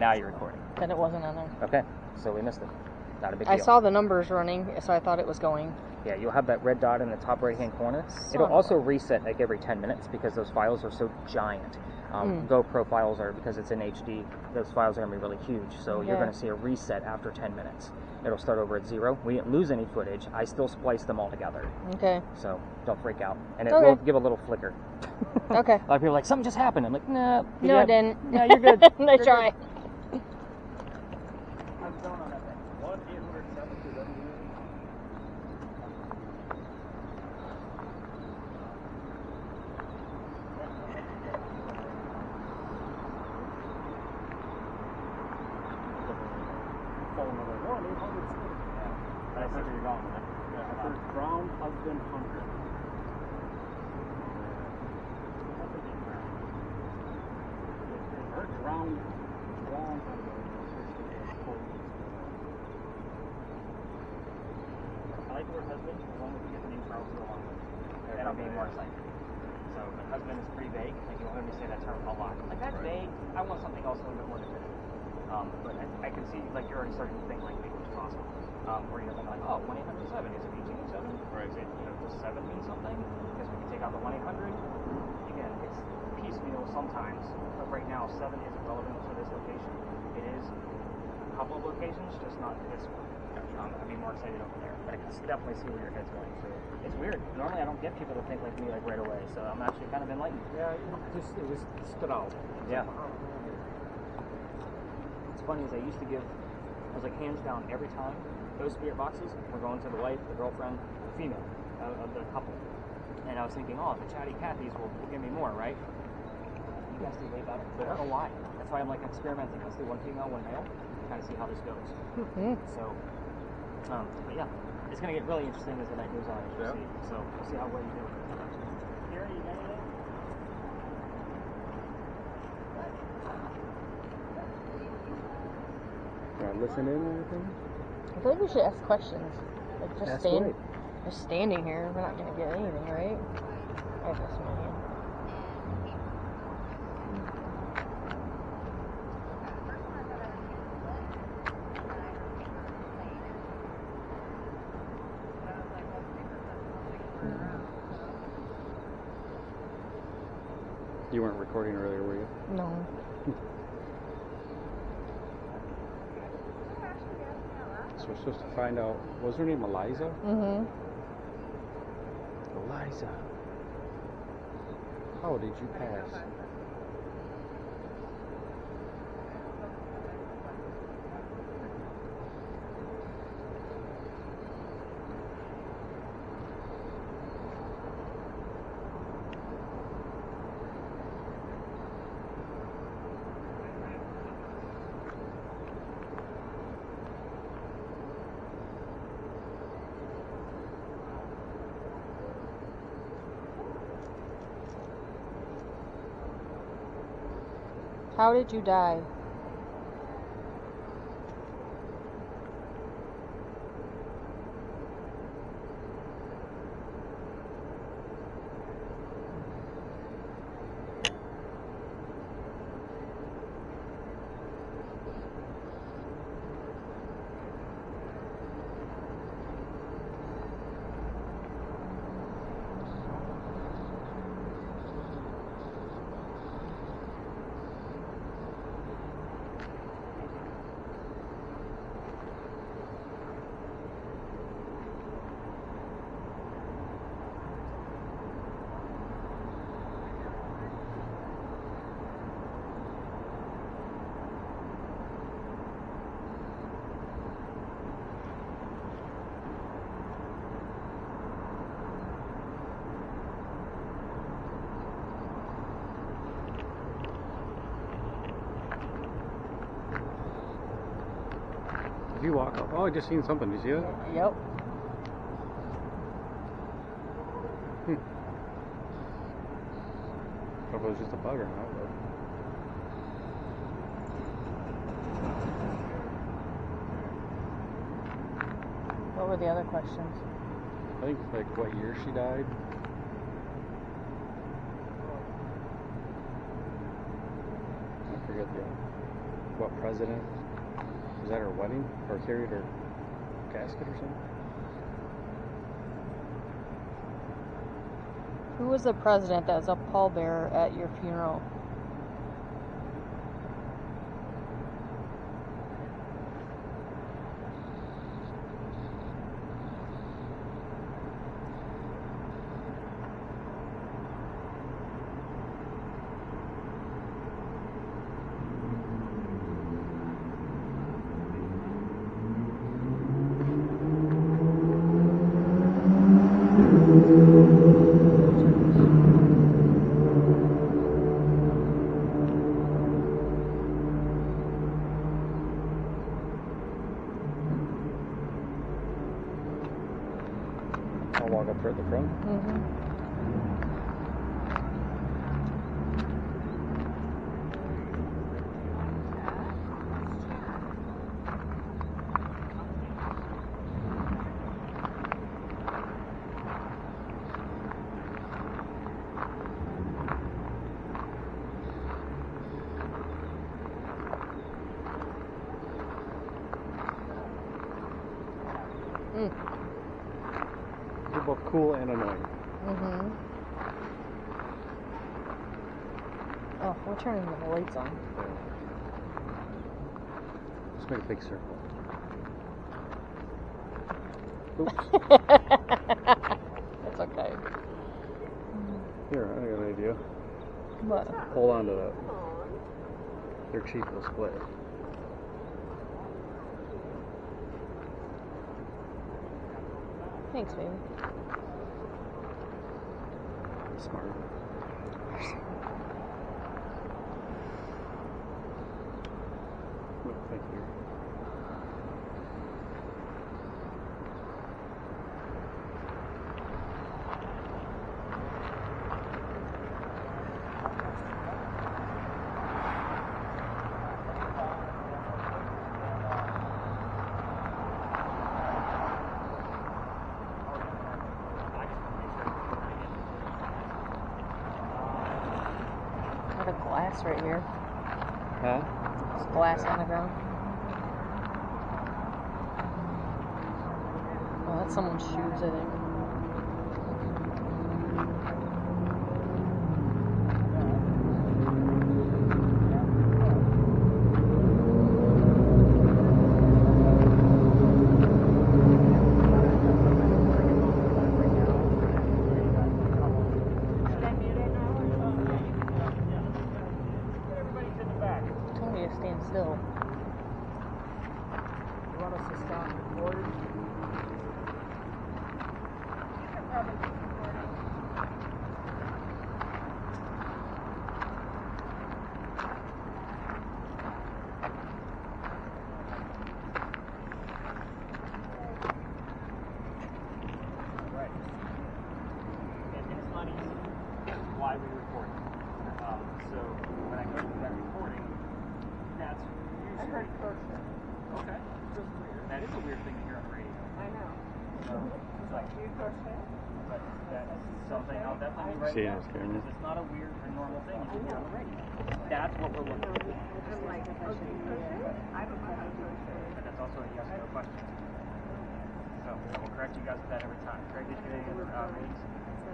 Now you're recording. Then it wasn't on there. Okay, so we missed it. Not a big deal. I saw the numbers running, so I thought it was going. Yeah, you'll have that red dot in the top right-hand corner. It'll also reset like every 10 minutes because those files are so giant. GoPro files are, because it's in HD, those files are going to be really huge. So you're going to see a reset after 10 minutes. It'll start over at 0. We didn't lose any footage. I still spliced them all together. Okay. So don't freak out. And it will give a little flicker. Okay. A lot of people are like, something just happened. I'm like, nah. No, it didn't. No, you're good. Nice try. I'm going on that thing. 1-800-727. I see where you're going with it. Yeah, for drowned husband hunter. Or drowned husband. I like the word husband as long as we get the name Charles to go along with it. Then I'll be more excited. So, but husband is pretty vague. Like, you won't hear me say that term a lot. Like, that's vague. I want something else a little bit more definitive. But I can see, like, you're already starting to think, like, maybe it's possible. Where you're thinking, like, oh, 1-800-7, is it 1807? Or is it, does 7 mean something? Because we can take out the 1-800. Again, it's piecemeal sometimes, but right now, 7 isn't relevant for this location. It is a couple of locations, just not this one. I'd be more excited over there. But I can definitely see where your head's going through. It's weird. Normally, I don't get people to think like me, like, right away, so I'm actually kind of enlightened. Yeah, it was stood out. Yeah. What's funny is I was like, hands down, every time, those spirit boxes were going to the wife, the girlfriend, the female of the couple. And I was thinking, oh, the chatty Cathy's will give me more, right? You guys do way better. But I don't know why. That's why I'm like experimenting. Let's do one female, one male, kind of see how this goes. So, but yeah, it's going to get really interesting as the night goes on, as you see. So, we'll see how well you do. Carrie, you got anything? Listen in or anything? I feel like we should ask questions. Like, just standing here, we're not going to get anything, right? I have this million. You weren't recording earlier, were you? No. So we're supposed to find out, was her name Eliza? Mm-hmm. Eliza. How did you pass? How did you die? Did you walk up? Oh, I just seen something. Did you see that? Yep. I don't know if it was just a bug or not, but... What were the other questions? I think, like, what year she died. I forget the other. What president? Was that her wedding? Or carried her casket or something? Who was the president that was a pallbearer at your funeral? I'll walk up here at the front. They're both cool and annoying. Oh, we're turning the lights on. Let's make a big circle. Oops. That's okay. Here, I got an idea. What? Hold on to that. They're cheap, they'll split. Thanks, baby. Smart. Oh, thank you. Glass right here. Huh? There's glass on the ground. Oh, that's someone's shoes, I think. Stand still. You want us to stop recording? You can probably keep recording. Right. And it's not easy. That's why we record. So when I go to that recording, that's usually... I heard crochet. Okay. Just weird. That is a weird thing to hear on the radio. I know. It's like, Do you crochet? but that's something I'll definitely be writing See down this camera? because it's not a weird or normal thing you can hear on the radio. That's what we're looking for. I'm like, oh, do you crochet? I don't know how to crochet. But that's also a yes or no question. So I will correct you guys with that every time. Craig, did you get any other readings?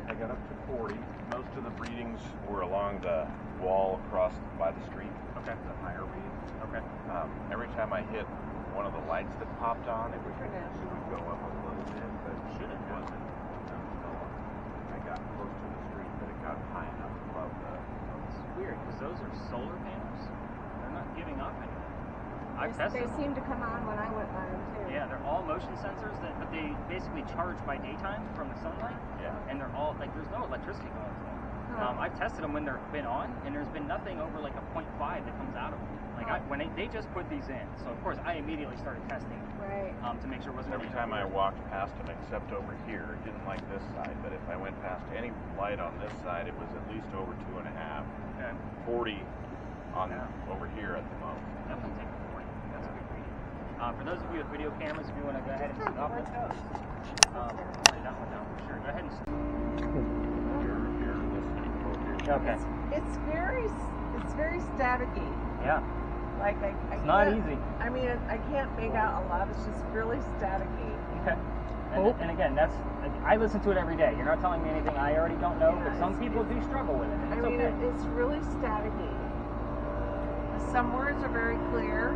I got up to 40. Most of the readings were along the wall across by the street. Okay. The higher readings. Okay. Every time I hit one of the lights that popped on, it would go up a little bit, but it wasn't until I got close to the street that it got high enough above the... It's weird because those are solar panels. They're not giving off anything. I've They tested them. seem to come on when I went on them too. Yeah, they're all motion sensors, but they basically charge by daytime from the sunlight. Yeah. And they're all, like, there's no electricity going to them. I've tested them when they've been on, and there's been nothing over, like, a 0.5 that comes out of them. Like, when they just put these in, so of course I immediately started testing them. Right. To make sure it wasn't Every time I walked past them, except over here, it didn't like this side, but if I went past any light on this side, it was at least over 2.5. Okay. 40 on over here at the most. Definitely take the 40. That's a good reading. For those of you with video cameras, if you want to go ahead and stop it, lay that one down for sure. Go ahead and You're listening over here. Okay. It's very staticky. Yeah. Like It's not can't- easy. I mean, I can't make out a lot. It's just really staticky. Okay. And again, I listen to it every day. You're not telling me anything I already don't know, but some people do struggle with it, and I it's mean, okay. it's really staticky. Some words are very clear.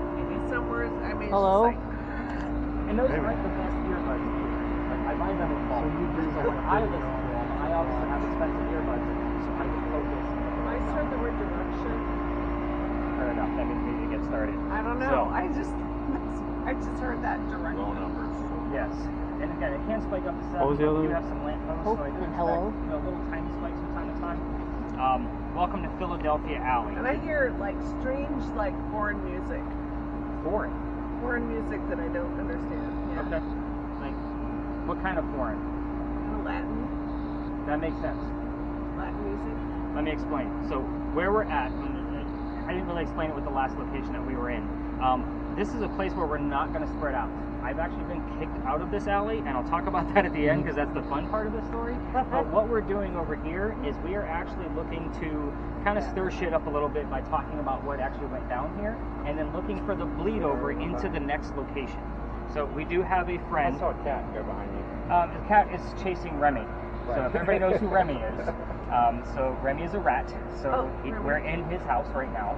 Some words, I mean, Hello? it's just like, And those aren't the best earbuds either. Like, I buy them in bulk. So when I listen to them, I obviously have expensive earbuds in them, so I can focus. when I heard the word direction, Fair enough. That means we need to get started. I don't know. So- I just heard that direction. Low numbers. Yes. And again, it can spike up to 7. What was the other We do one? have some lamp posts, so I do expect Hello? little tiny spikes from time to time. Welcome to Philadelphia Alley. And I hear like strange, like foreign music. Foreign. Foreign music that I don't understand. Yeah. Okay. Like, what kind of foreign? Latin. That makes sense. Latin music. Let me explain. So where we're at, I didn't really explain it with the last location that we were in. This is a place where we're not going to spread out. I've actually been kicked out of this alley, and I'll talk about that at the end because that's the fun part of the story. But what we're doing over here is we are actually looking to kind of stir shit up a little bit by talking about what actually went down here, and then looking for the bleed over into the next location. So we do have a friend. I saw a cat go behind you. The cat is chasing Remy. So if everybody knows who Remy is, so Remy is a rat. So we're in his house right now.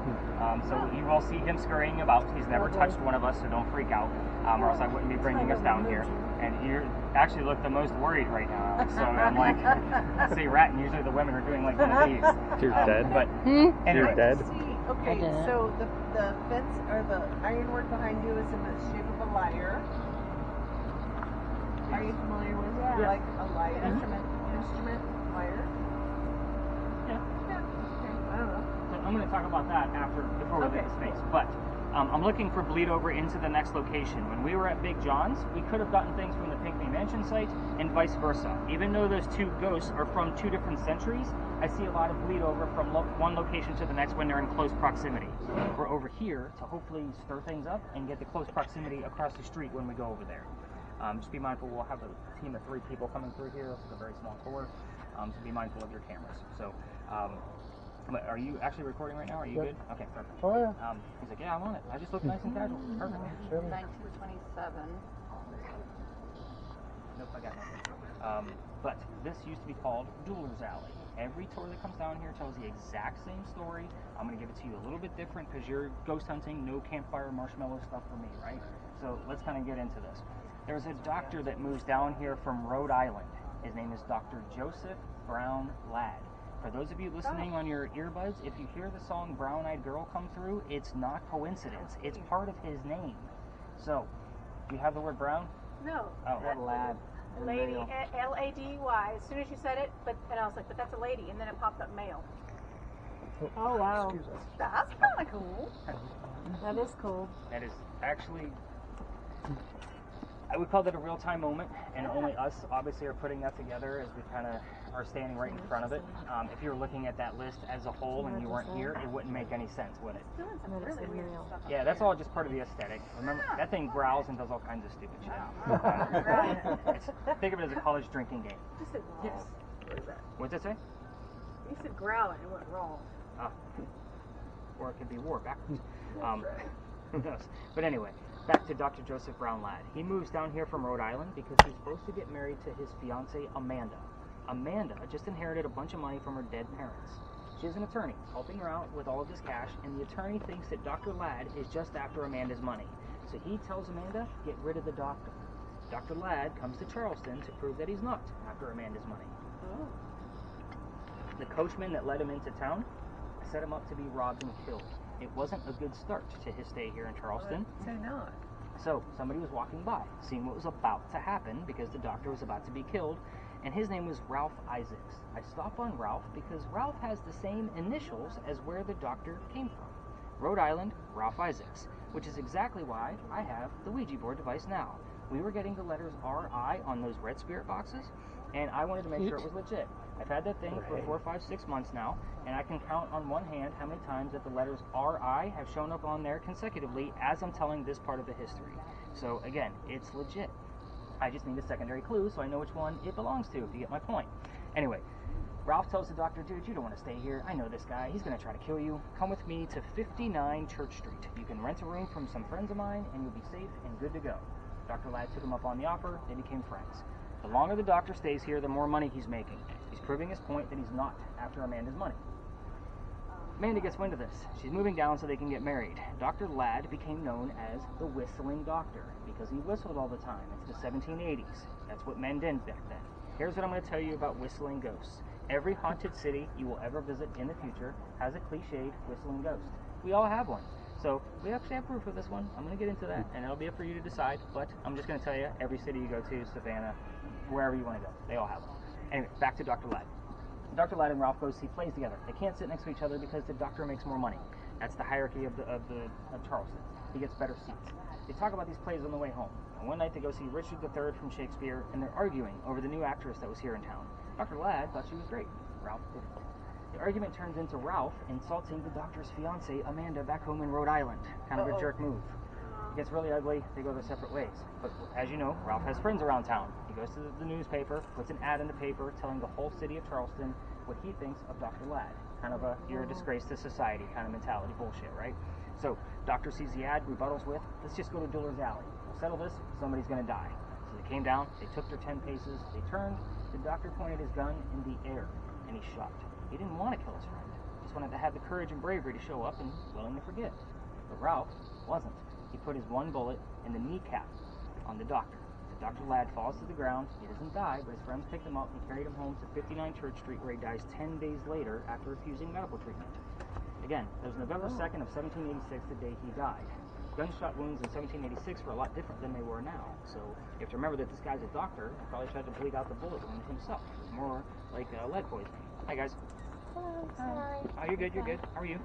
So you will see him scurrying about. He's never touched one of us, so don't freak out, or else I wouldn't be bringing us down here. And you actually look the most worried right now. So I'm like, I say rat, and usually the women are doing like one of these. You're dead. But You're anyway, dead. Okay, I didn't. so the fence or the ironwork behind you is in the shape of a lyre. Are you familiar with like a lyre? Instrument, lyre? Yeah. Okay, I don't know. So I'm going to talk about that before we leave the space. But I'm looking for bleed over into the next location. When we were at Big John's, we could have gotten things from the Pinckney Mansion site and vice versa. Even though those two ghosts are from 2 different centuries, I see a lot of bleed over from one location to the next when they're in close proximity. We're over here to hopefully stir things up and get the close proximity across the street when we go over there. Just be mindful, we'll have a team of 3 people coming through here. It's a very small tour, so be mindful of your cameras. So, but are you actually recording right now? Are you good? Okay, perfect. Oh, yeah. He's like, yeah, I'm on it. I just look nice and casual. Perfect. 1927. Nope, I got nothing. But this used to be called Jeweler's Alley. Every tour that comes down here tells the exact same story. I'm going to give it to you a little bit different because you're ghost hunting, no campfire marshmallow stuff for me, right? So let's kind of get into this. There's a doctor that moves down here from Rhode Island. His name is Dr. Joseph Brown Ladd. For those of you listening on your earbuds, if you hear the song Brown Eyed Girl come through, it's not coincidence. It's part of his name. So, do you have the word brown? No. Oh, Ladd. Lady, L-A-D-Y. As soon as you said it, and I was like, but that's a lady, and then it popped up male. Oh wow. That's kind of cool. That is cool. That is actually, I would call that a real-time moment, and only us obviously are putting that together as we kind of are standing right in front of it. If you were looking at that list as a whole and you weren't here, it wouldn't make any sense, would it? Doing some really weird stuff. Yeah, that's all just part of the aesthetic. Remember, that thing growls and does all kinds of stupid shit. Think of it as a college drinking game. You said growl. Yes. What is that? What's it say? You said growl and it went wrong. Or it could be war backwards. Who knows? But anyway, back to Dr. Joseph Brown Ladd. He moves down here from Rhode Island because he's supposed to get married to his fiancée, Amanda. Amanda just inherited a bunch of money from her dead parents. She's an attorney, helping her out with all of this cash, and the attorney thinks that Dr. Ladd is just after Amanda's money. So he tells Amanda, get rid of the doctor. Dr. Ladd comes to Charleston to prove that he's not after Amanda's money. Oh. The coachman that led him into town set him up to be robbed and killed. It wasn't a good start to his stay here in Charleston. Say not. So somebody was walking by, seeing what was about to happen because the doctor was about to be killed, and his name was Ralph Isaacs. I stop on Ralph because Ralph has the same initials as where the doctor came from. Rhode Island, Ralph Isaacs, which is exactly why I have the Ouija board device now. We were getting the letters R.I. on those red spirit boxes, and I wanted to make sure it was legit. I've had that thing for 4, 5, 6 months now, and I can count on one hand how many times that the letters R.I. have shown up on there consecutively as I'm telling this part of the history. So again, it's legit. I just need a secondary clue so I know which one it belongs to, if you get my point. Anyway, Ralph tells the doctor, dude, you don't want to stay here. I know this guy. He's going to try to kill you. Come with me to 59 Church Street. You can rent a room from some friends of mine, and you'll be safe and good to go. Dr. Ladd took him up on the offer. They became friends. The longer the doctor stays here, the more money he's making. He's proving his point that he's not after Amanda's money. Amanda gets wind of this. She's moving down so they can get married. Dr. Ladd became known as the Whistling Doctor because he whistled all the time. It's the 1780s. That's what men did back then. Here's what I'm going to tell you about whistling ghosts. Every haunted city you will ever visit in the future has a cliched whistling ghost. We all have one. So we actually have proof of this one. I'm going to get into that, and it'll be up for you to decide. But I'm just going to tell you, every city you go to, Savannah, wherever you want to go, they all have one. Anyway, back to Dr. Ladd. Dr. Ladd and Ralph go see plays together. They can't sit next to each other because the doctor makes more money. That's the hierarchy of Charleston. He gets better seats. They talk about these plays on the way home. And one night they go see Richard III from Shakespeare, and they're arguing over the new actress that was here in town. Dr. Ladd thought she was great. Ralph didn't. The argument turns into Ralph insulting the doctor's fiancée, Amanda, back home in Rhode Island. Kind of a jerk move. It gets really ugly. They go their separate ways. But as you know, Ralph has friends around town. He goes to the newspaper, puts an ad in the paper telling the whole city of Charleston what he thinks of Dr. Ladd. Kind of a, you're a disgrace to society kind of mentality bullshit, right? So, doctor sees the ad, rebuttals with, let's just go to Diller's Alley. We'll settle this, somebody's going to die. So they came down, they took their 10 paces, they turned, the doctor pointed his gun in the air, and he shot. He didn't want to kill his friend. He just wanted to have the courage and bravery to show up and willing to forgive. But Ralph wasn't. He put his one bullet in the kneecap on the doctor. Dr. Ladd falls to the ground. He doesn't die, but his friends picked him up and carried him home to 59 Church Street, where he dies 10 days later after refusing medical treatment. Again, that was November 2nd of 1786, the day he died. Gunshot wounds in 1786 were a lot different than they were now. So you have to remember that this guy's a doctor. He probably tried to bleed out the bullet wound himself. It was more like lead poisoning. Hi, guys. Hello, sorry. Oh, you're good, you're good. How are you?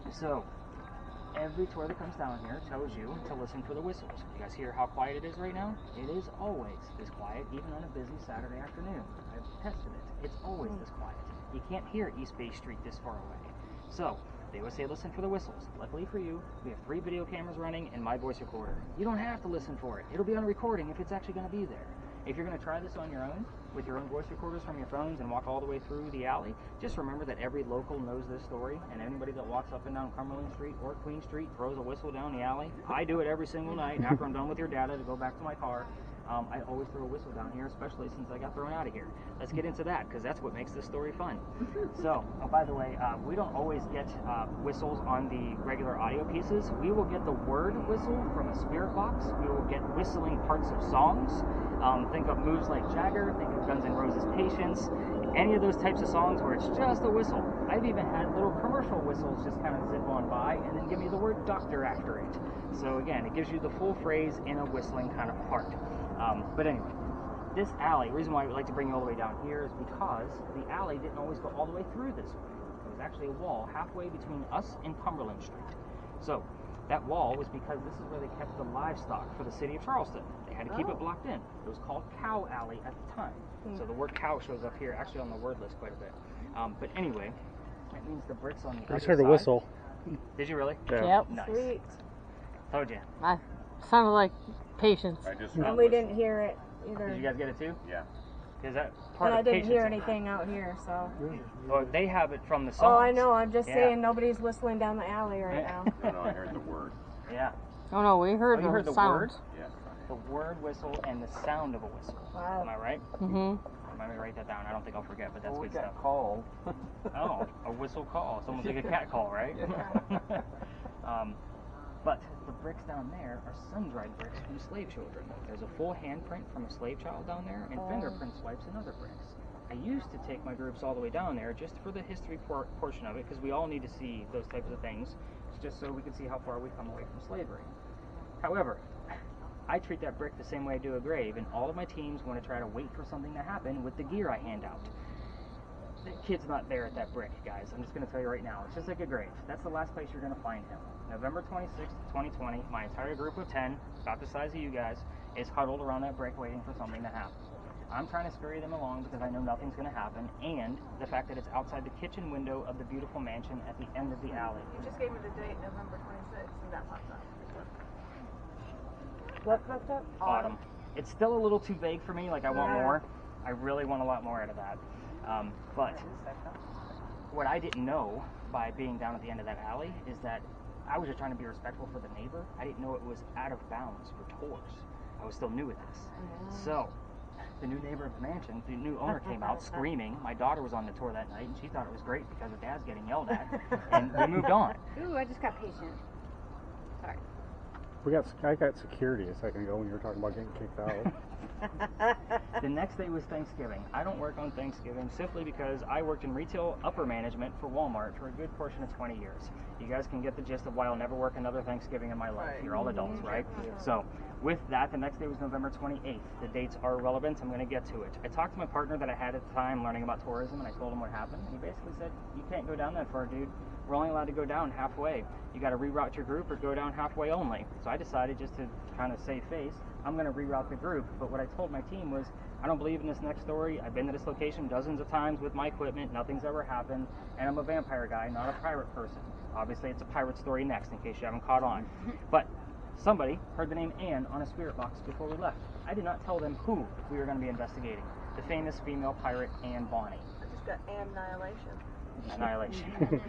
So, every tour that comes down here tells you to listen for the whistles. You guys hear how quiet it is right now? It is always this quiet, even on a busy Saturday afternoon. I've tested it. It's always this quiet. You can't hear East Bay Street this far away. So, they would say listen for the whistles. Luckily for you, we have 3 video cameras running and my voice recorder. You don't have to listen for it. It'll be on a recording if it's actually going to be there. If you're going to try this on your own, with your own voice recorders from your phones and walk all the way through the alley, just remember that every local knows this story, and anybody that walks up and down Cumberland Street or Queen Street throws a whistle down the alley. I do it every single night after I'm done with your data to go back to my car. I always throw a whistle down here, especially since I got thrown out of here. Let's get into that, because that's what makes this story fun. So, by the way, we don't always get whistles on the regular audio pieces. We will get the word whistle from a spirit box. We will get whistling parts of songs. Think of moves like Jagger, think of Guns N' Roses' Patience, any of those types of songs where it's just a whistle. I've even had little commercial whistles just kind of zip on by and then give me the word doctor after it. So again, it gives you the full phrase in a whistling kind of part. But anyway, this alley, the reason why we like to bring you all the way down here is because the alley didn't always go all the way through this way. There was actually a wall halfway between us and Cumberland Street. So that wall was because this is where they kept the livestock for the city of Charleston. They had to keep it blocked in. It was called Cow Alley at the time. So the word cow shows up here, actually on the word list quite a bit. But anyway, that means the bricks on the other I just heard a side. whistle. Did you really? Yeah. Yep. Nice. Sweet. Told you. I sounded like Patience. I just And we didn't hear it either. Did you guys get it too? Yeah. Is that part And I of didn't hear Patience? anything out here, so. Well, they have it from the songs. Oh, I know. I'm just Yeah. saying nobody's whistling down the alley right now. No, I heard the word. Yeah. Oh no, we heard Oh, you heard the sound. word? Yeah. The word whistle and the sound of a whistle. Wow. Am I right? Mm-hmm. Let me write that down. I don't think I'll forget, but that's Well, we good got stuff. called. Oh, a whistle call. It's almost like a cat call, right? But the bricks down there are sun-dried bricks from slave children. There's a full handprint from a slave child down there and fingerprint swipes in other bricks. I used to take my groups all the way down there just for the history portion of it, because we all need to see those types of things, just so we can see how far we've come away from slavery. However, I treat that brick the same way I do a grave, and all of my teams want to try to wait for something to happen with the gear I hand out. The kid's not there at that brick, guys. I'm just going to tell you right now. It's just like a grave. That's the last place you're going to find him. November 26th, 2020, my entire group of 10, about the size of you guys, is huddled around that brick waiting for something to happen. I'm trying to scurry them along because I know nothing's going to happen, and the fact that it's outside the kitchen window of the beautiful mansion at the end of the alley. You just gave me the date, November 26th, and that popped up. What popped up? Autumn. It's still a little too vague for me, like I want more. I really want a lot more out of that. But what I didn't know by being down at the end of that alley is that I was just trying to be respectful for the neighbor. I didn't know it was out of bounds for tours. I was still new at this. So the new neighbor of the mansion, the new owner came out screaming. My daughter was on the tour that night, and she thought it was great because her dad's getting yelled at, and we moved on. Ooh, I just got patient. Sorry. I got security a second ago when you were talking about getting kicked out. The next day was Thanksgiving. I don't work on Thanksgiving simply because I worked in retail upper management for Walmart for a good portion of 20 years. You guys can get the gist of why I'll never work another Thanksgiving in my life. You're all adults, right? So with that, the next day was November 28th. The dates are irrelevant. I'm going to get to it. I talked to my partner that I had at the time learning about tourism, and I told him what happened. And he basically said, you can't go down that far, dude. We're only allowed to go down halfway. You got to reroute your group or go down halfway only. So I decided, just to kind of save face, I'm going to reroute the group. But what I told my team was, I don't believe in this next story. I've been to this location dozens of times with my equipment. Nothing's ever happened. And I'm a vampire guy, not a pirate person. Obviously, it's a pirate story next, in case you haven't caught on. But somebody heard the name Anne on a spirit box before we left. I did not tell them who we were going to be investigating. The famous female pirate Anne Bonny. I just got annihilation. Annihilation.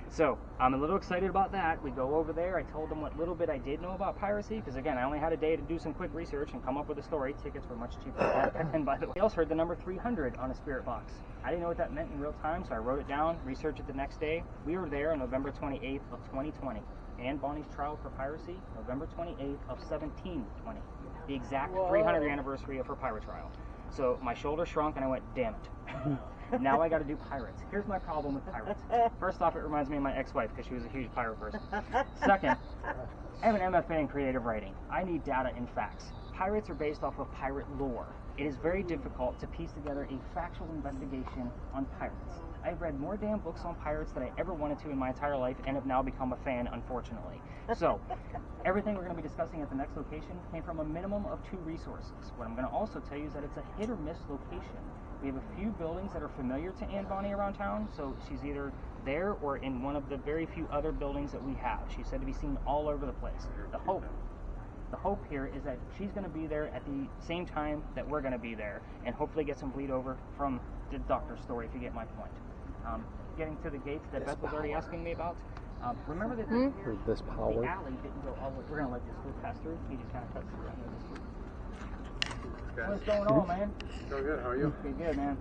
So I'm a little excited about that. We go over there. I told them what little bit I did know about piracy, because again, I only had a day to do some quick research and come up with a story. Tickets were much cheaper. And by the way, I also heard the number 300 on a spirit box. I didn't know what that meant in real time, so I wrote it down, researched it the next day. We were there on November 28th of 2020. Anne Bonny's trial for piracy, November 28th of 1720. The exact 300th anniversary of her pirate trial. So my shoulder shrunk and I went, damn it. Now I got to do pirates. Here's my problem with pirates. First off, it reminds me of my ex-wife because she was a huge pirate person. Second, I have an MFA in creative writing. I need data and facts. Pirates are based off of pirate lore. It is very difficult to piece together a factual investigation on pirates. I've read more damn books on pirates than I ever wanted to in my entire life and have now become a fan, unfortunately. So, everything we're going to be discussing at the next location came from a minimum of 2 resources. What I'm going to also tell you is that it's a hit or miss location. We have a few buildings that are familiar to Anne Bonny around town, so she's either there or in one of the very few other buildings that we have. She's said to be seen all over the place. The hope here is that she's going to be there at the same time that we're going to be there, and hopefully get some bleed over from the doctor's story, if you get my point. Getting to the gates that Beth was already asking me about. Remember that the alley didn't go all the way. We're going to let this group pass through. He just kind of cuts through. What's going on, man? Doing good. How are you? Pretty good, man.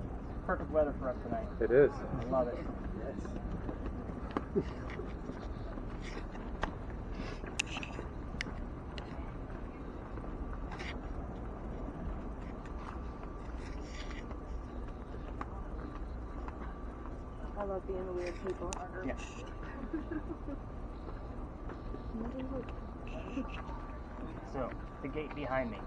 Perfect weather for us tonight. It is. I love it. I love being the weird people. Yeah. So, the gate behind me.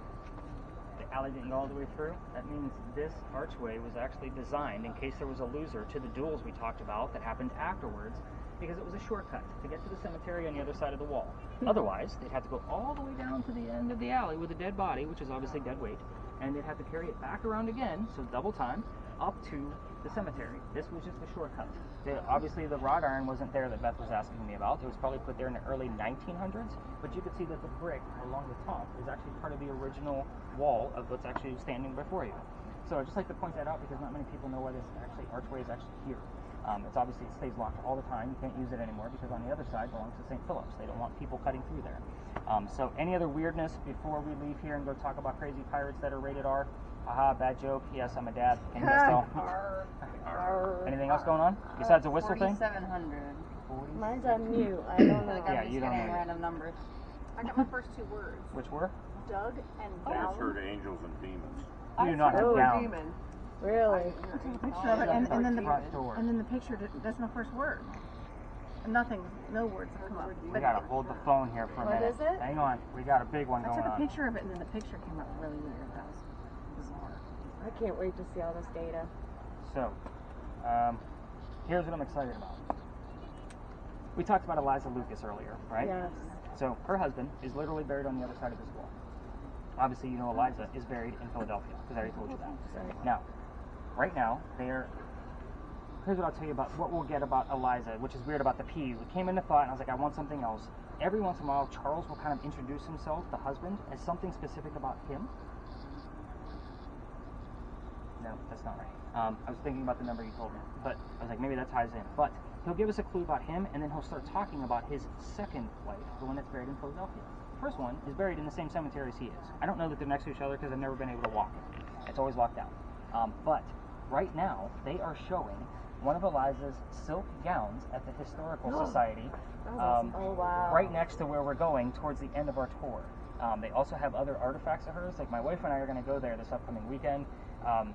The alley didn't go all the way through. That means this archway was actually designed in case there was a loser to the duels we talked about that happened afterwards, because it was a shortcut to get to the cemetery on the other side of the wall. Otherwise, they'd have to go all the way down to the end of the alley with a dead body, which is obviously dead weight, and they'd have to carry it back around again, so double time, up to the cemetery. This was just a shortcut. Obviously, the wrought iron wasn't there that Beth was asking me about. It was probably put there in the early 1900s, but you could see that the brick along the top is actually part of the original wall of what's actually standing before you. So I'd just like to point that out because not many people know why this archway is actually here. It's obviously, it stays locked all the time. You can't use it anymore because on the other side belongs to St. Philip's. They don't want people cutting through there. So any other weirdness before we leave here and go talk about crazy pirates that are rated R? Haha, bad joke. Yes, I'm a dad. Can you guys tell? Anything else going on besides the whistle thing? 4,700. Mine's on mute. I don't know. Yeah, you don't know. Random numbers. I got my first 2 words. Which were? Doug and I Val. just heard angels and demons. You do not have down. Demon. Really? I'll take a picture of it, and then the picture. That's my first word. Nothing. No words have come up. We gotta hold the phone here for a minute. What is it? Hang on. We got a big one I going took a on. picture of it, and then the picture came up really weird. That was bizarre. I can't wait to see all this data. So, here's what I'm excited about. We talked about Eliza Lucas earlier, right? Yes. So, her husband is literally buried on the other side of this wall. Obviously, you know Eliza is buried in Philadelphia, because I already told you that. Now, right now, here's what I'll tell you about what we'll get about Eliza, which is weird about the P. We came into thought, and I was like, I want something else. Every once in a while, Charles will kind of introduce himself, the husband, as something specific about him. No, that's not right. I was thinking about the number you told me, but I was like, maybe that ties in. But he'll give us a clue about him, and then he'll start talking about his second wife, the one that's buried in Philadelphia. The first one is buried in the same cemetery as he is. I don't know that they're next to each other because I've never been able to walk it. It's always locked down. But right now, they are showing one of Eliza's silk gowns at the Historical Society, Oh, wow. right next to where we're going towards the end of our tour. They also have other artifacts of hers. Like my wife and I are going to go there this upcoming weekend,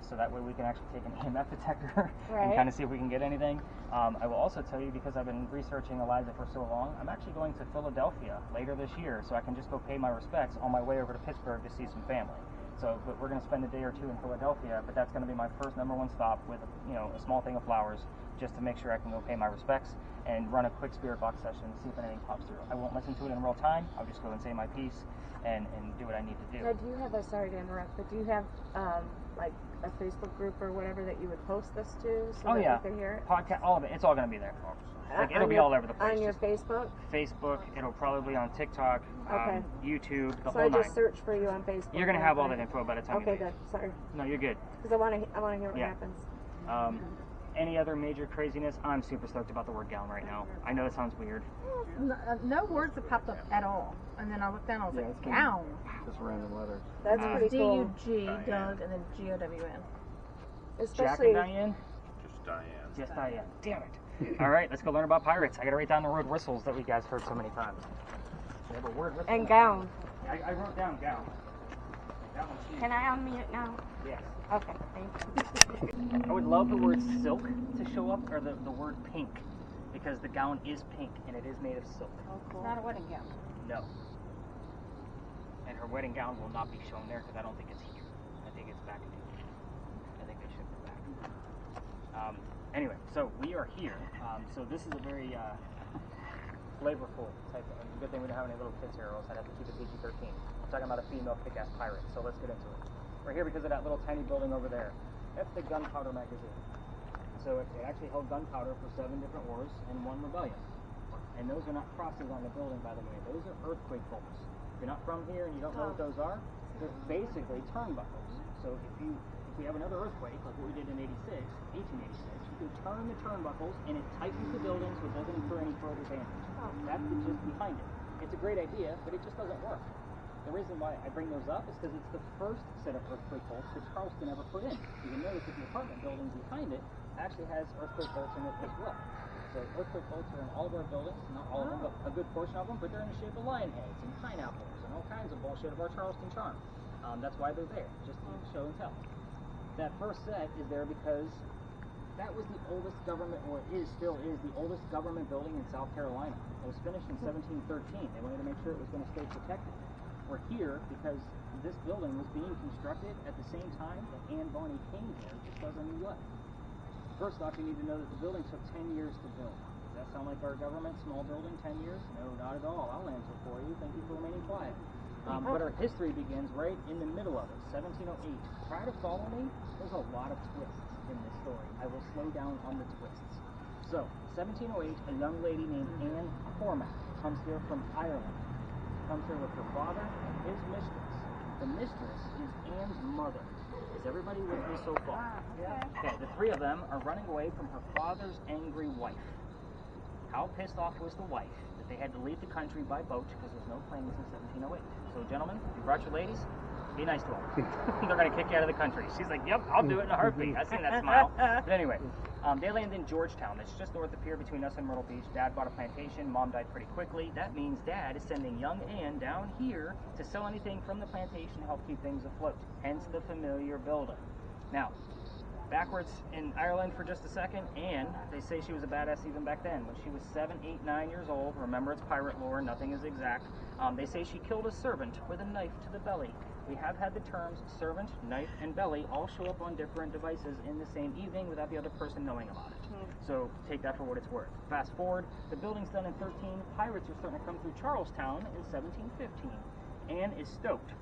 so that way we can actually take an EMF detector and kind of see if we can get anything. I will also tell you, because I've been researching Eliza for so long, I'm actually going to Philadelphia later this year, so I can just go pay my respects on my way over to Pittsburgh to see some family. So, but we're going to spend a day or two in Philadelphia, but that's going to be my first #1 stop with, a small thing of flowers, just to make sure I can go pay my respects and run a quick spirit box session and see if anything pops through. I won't listen to it in real time. I'll just go and say my piece and do what I need to do. Now, do you have sorry to interrupt, but do you have like a Facebook group or whatever that you would post this to so that we can hear it? Podcast, all of it. It's all going to be there. Like, it'll be all over the place. On your Facebook? Facebook. It'll probably be on TikTok, YouTube, the so whole I nine. just search for you on Facebook. You're going to have all that info by the time you Okay, leave. good. Sorry. No, you're good. Because I want to hear what happens. Any other major craziness? I'm super stoked about the word gown right now. I know it sounds weird. No words have popped up at all. And then I looked down, I was like, gown. Just random letters. That's pretty cool. D-U-G, Doug, and then G-O-W-N. Jack and Diane? Just Diane. Just Diane. Damn it. All right, let's go learn about pirates. I got to write down the word whistles that we guys heard so many times. We have a word whistle. And gown. I wrote down gown. That one's huge. Can I unmute now? Yes. Okay, thank you. I would love the word silk to show up, or the word pink, because the gown is pink and it is made of silk. Oh, cool. It's not a wedding gown. No. And her wedding gown will not be shown there because I don't think it's here. I think it's back in England. I think they shipped it back. Anyway, so we are here. So this is a very flavorful type of, good thing we don't have any little kids here, or else I'd have to keep it PG-13. I'm talking about a female kick-ass pirate, so let's get into it. We're here because of that little tiny building over there. That's the gunpowder magazine. So it actually held gunpowder for 7 different wars and 1 rebellion. And those are not crosses on the building, by the way. Those are earthquake bolts. If you're not from here and you don't know what those are, they're basically turnbuckles. So if we have another earthquake, like what we did in 1886, you can turn the turnbuckles and it tightens the building so it doesn't incur any further damage. That's the gist behind it. It's a great idea, but it just doesn't work. The reason why I bring those up is because it's the first set of earthquake bolts that Charleston ever put in. You can notice that the apartment building behind it actually has earthquake bolts in it as well. So earthquake bolts are in all of our buildings, not all of them, but a good portion of them, but they're in the shape of lion heads and pineapples and all kinds of bullshit of our Charleston charm. That's why they're there, just to show and tell. That first set is there because that was the oldest government, or still is the oldest government building in South Carolina. It was finished in 1713. They wanted to make sure it was going to stay protected. We're here because this building was being constructed at the same time that Anne Bonny came here to start a new life. First off, you need to know that the building took 10 years to build. Does that sound like our government? Small building, 10 years? No, not at all. I'll answer for you. Thank you for remaining quiet. But our history begins right in the middle of it, 1708. Try to follow me. There's a lot of twists in this story. I will slow down on the twists. So, 1708, a young lady named Anne Cormac comes here from Ireland. Comes here with her father and his mistress. The mistress is Anne's mother. Is everybody with me so far? Okay, the 3 of them are running away from her father's angry wife. How pissed off was the wife that they had to leave the country by boat because there's no planes in 1708. So, gentlemen, you brought your ladies, be nice to them. They're going to kick you out of the country. She's like, yep, I'll do it in a heartbeat. I seen that smile. But anyway, they land in Georgetown. It's just north of here between us and Myrtle Beach. Dad bought a plantation. Mom died pretty quickly. That means Dad is sending young Anne down here to sell anything from the plantation to help keep things afloat. Hence the familiar building. Now, backwards in Ireland for just a second, Anne, they say she was a badass even back then. When she was 7, 8, 9 years old, remember it's pirate lore, nothing is exact, they say she killed a servant with a knife to the belly. We have had the terms servant, knife, and belly all show up on different devices in the same evening without the other person knowing about it. So take that for what it's worth. Fast forward, the building's done in 13, pirates are starting to come through Charlestown in 1715. Anne is stoked.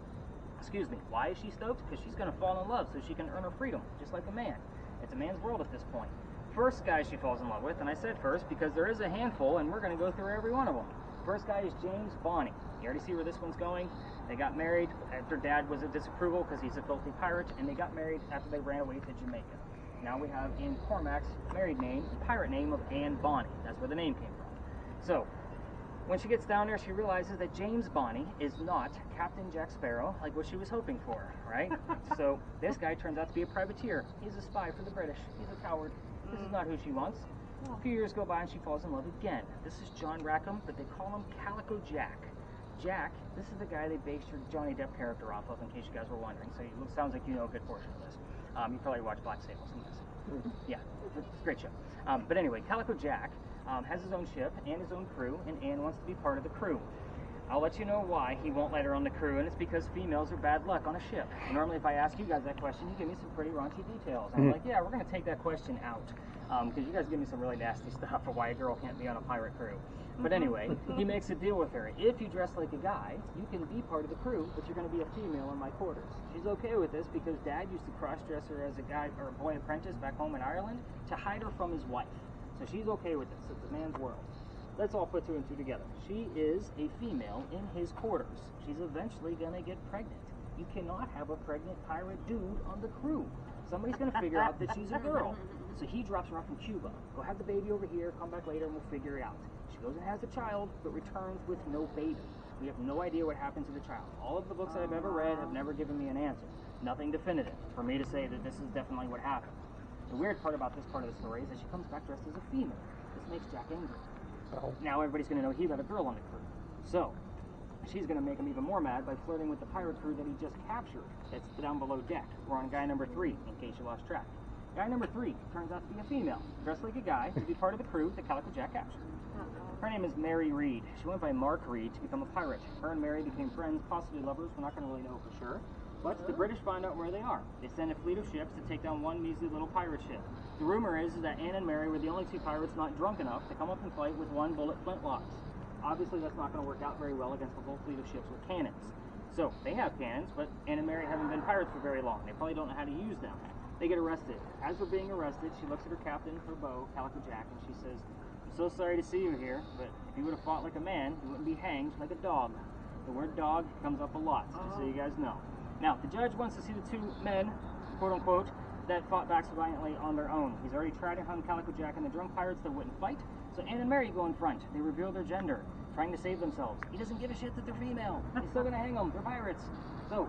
Excuse me, why is she stoked? Because she's going to fall in love so she can earn her freedom, just like a man. It's a man's world at this point. First guy she falls in love with, and I said first because there is a handful and we're going to go through every one of them. First guy is James Bonny. You already see where this one's going? They got married after Dad was a disapproval because he's a filthy pirate, and they got married after they ran away to Jamaica. Now we have Anne Cormack's married name, the pirate name of Anne Bonny. That's where the name came from. So, when she gets down there, she realizes that James Bonny is not Captain Jack Sparrow, like what she was hoping for, right? So, this guy turns out to be a privateer. He's a spy for the British. He's a coward. This is not who she wants. A few years go by and she falls in love again. This is John Rackham, but they call him Calico Jack. Jack, this is the guy they based your Johnny Depp character off of, in case you guys were wondering. So it sounds like you know a good portion of this. You probably watch Black Sails, I'm guessing. Yeah, it's a great show. But anyway, Calico Jack has his own ship and his own crew, and Anne wants to be part of the crew. I'll let you know why he won't let her on the crew, and it's because females are bad luck on a ship. And normally if I ask you guys that question, you give me some pretty raunchy details. I'm like, yeah, we're going to take that question out, because you guys give me some really nasty stuff for why a girl can't be on a pirate crew. But anyway, he makes a deal with her. If you dress like a guy, you can be part of the crew, but you're going to be a female in my quarters. She's okay with this because Dad used to cross-dress her as a guy or a boy apprentice back home in Ireland to hide her from his wife. So she's okay with this. It's a man's world. Let's all put two and two together. She is a female in his quarters. She's eventually going to get pregnant. You cannot have a pregnant pirate dude on the crew. Somebody's going to figure out that she's a girl. So he drops her off in Cuba. Go have the baby over here, come back later, and we'll figure it out. She goes and has the child, but returns with no baby. We have no idea what happened to the child. All of the books I've ever read have never given me an answer. Nothing definitive for me to say that this is definitely what happened. The weird part about this part of the story is that she comes back dressed as a female. This makes Jack angry. Now everybody's going to know he let a girl on the crew. So, she's going to make him even more mad by flirting with the pirate crew that he just captured. That's down below deck. We're on guy number 3, in case you lost track. Guy number 3 turns out to be a female, dressed like a guy, to be part of the crew that Calico Jack captured. Her name is Mary Reed. She went by Mark Reed to become a pirate. Her and Mary became friends, possibly lovers. We're not going to really know for sure. But the British find out where they are. They send a fleet of ships to take down one measly little pirate ship. The rumor is that Anne and Mary were the only 2 pirates not drunk enough to come up and fight with 1 bullet flintlocks. Obviously, that's not going to work out very well against the whole fleet of ships with cannons. So, they have cannons, but Anne and Mary haven't been pirates for very long. They probably don't know how to use them. They get arrested. As they're being arrested, she looks at her captain, her beau, Calico Jack, and she says, "I'm so sorry to see you here, but if you would have fought like a man, you wouldn't be hanged like a dog." The word dog comes up a lot, just so you guys know. Now, the judge wants to see the 2 men, quote-unquote, that fought back so valiantly on their own. He's already tried to hung Calico Jack and the drunk pirates that wouldn't fight, so Anne and Mary go in front. They reveal their gender, trying to save themselves. He doesn't give a shit that they're female. He's still going to hang them. They're pirates. So,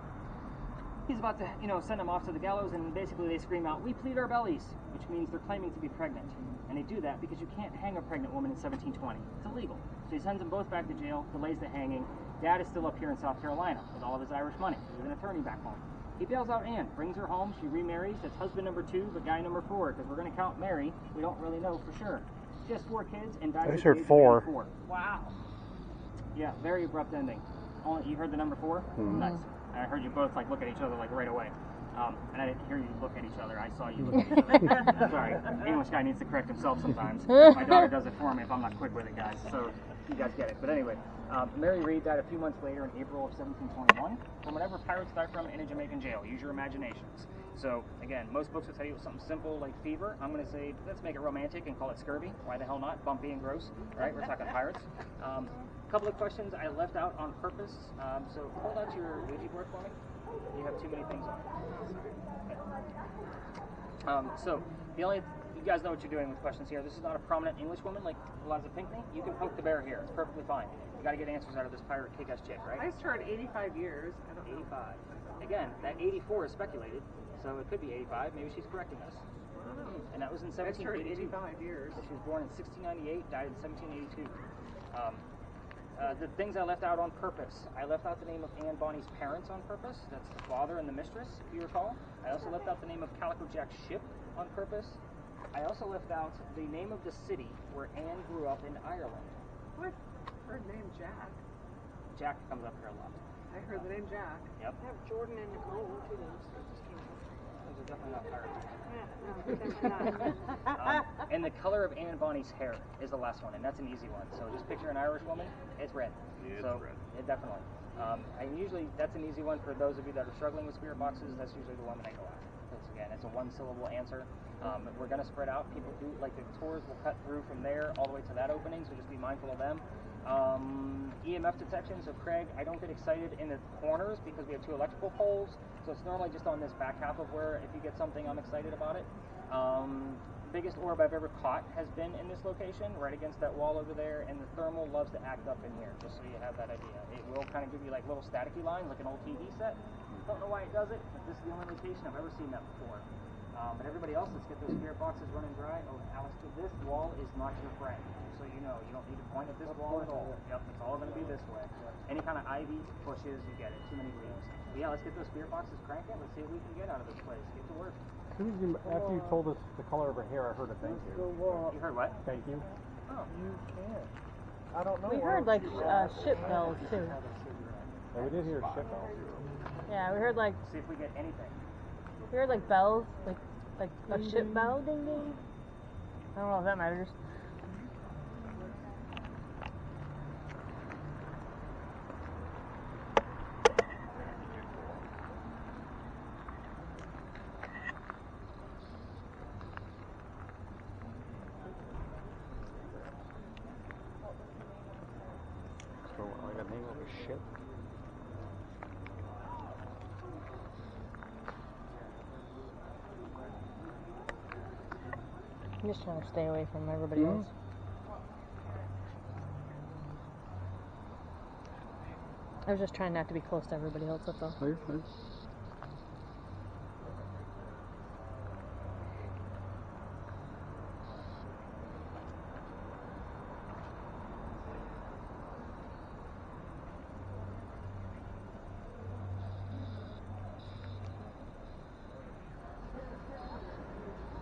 he's about to, send them off to the gallows, and basically they scream out, "We plead our bellies," which means they're claiming to be pregnant. And they do that because you can't hang a pregnant woman in 1720. It's illegal. So he sends them both back to jail, delays the hanging. Dad is still up here in South Carolina with all of his Irish money. He's an attorney back home. He bails out Anne, brings her home, she remarries. That's husband number 2, but guy number 4, because we're going to count Mary. We don't really know for sure. She has 4 kids and dies at the age of 4. Wow. Yeah, very abrupt ending. Only you heard the number 4? Nice. I heard you both look at each other right away. And I didn't hear you look at each other. I saw you look at each other. Sorry. English guy needs to correct himself sometimes. My daughter does it for me if I'm not quick with it, guys. So you guys get it. But anyway, Mary Reed died a few months later in April of 1721 from whatever pirates died from in a Jamaican jail. Use your imaginations. So again, most books will tell you it was something simple like fever. I'm going to say, let's make it romantic and call it scurvy. Why the hell not? Bumpy and gross, right? We're talking pirates. A couple of questions I left out on purpose. So hold out your Ouija board for me. You have too many things on it. So the only you guys know what you're doing with questions here. This is not a prominent English woman like Eliza Pinckney. You can poke the bear here. It's perfectly fine. You got to get answers out of this pirate kick-ass chick, right? I just heard 85 years. I don't know. 85. Again, that 84 is speculated, so it could be 85. Maybe she's correcting us. And that was in 1782. 85 years. So she was born in 1698, died in 1782. The things I left out on purpose. I left out the name of Anne Bonny's parents on purpose. That's the father and the mistress, if you recall. I also left out the name of Calico Jack's ship on purpose. I also left out the name of the city where Anne grew up in Ireland. What? Her name Jack. Jack comes up here a lot. I heard the name Jack. Yep. I have Jordan and Nicole, 2 names. That just came up. Those are definitely not pirates. Yeah, no, definitely not. And the color of Anne Bonny's hair is the last one, and that's an easy one. So just picture an Irish woman. It's red. It's red. It definitely. And usually that's an easy one for those of you that are struggling with spirit boxes. That's usually the one that I go after. Because again, it's a 1-syllable answer. We're going to spread out. People do, the tours will cut through from there all the way to that opening, so just be mindful of them. EMF detection. So Craig, I don't get excited in the corners because we have 2 electrical poles. So it's normally just on this back half of where if you get something, I'm excited about it. Biggest orb I've ever caught has been in this location, right against that wall over there, and the thermal loves to act up in here, just so you have that idea. It will kind of give you like little staticky lines, like an old TV set. Don't know why it does it, but this is the only location I've ever seen that before. But everybody else, let's get those spirit boxes running dry. Oh, Alex, this wall is not your friend, so you know. You don't need to point at this wall at all. Yep, it's all going to be this way. Any kind of ivy, bushes, you get it. Too many leaves. But yeah, let's get those spirit boxes cranking. Let's see what we can get out of this place. Get to work. After you told us the color of her hair, I heard a thank you. You heard what? Thank you. Oh. You can. I don't know. We heard like ship bells too. Yeah, we did hear ship bells. Yeah, we heard like. See if we get anything. We heard like bells, like a ship bell, ding ding. I don't know if that matters. So, like a name of a ship. I'm just trying to stay away from everybody else. I was just trying not to be close to everybody else, that's all.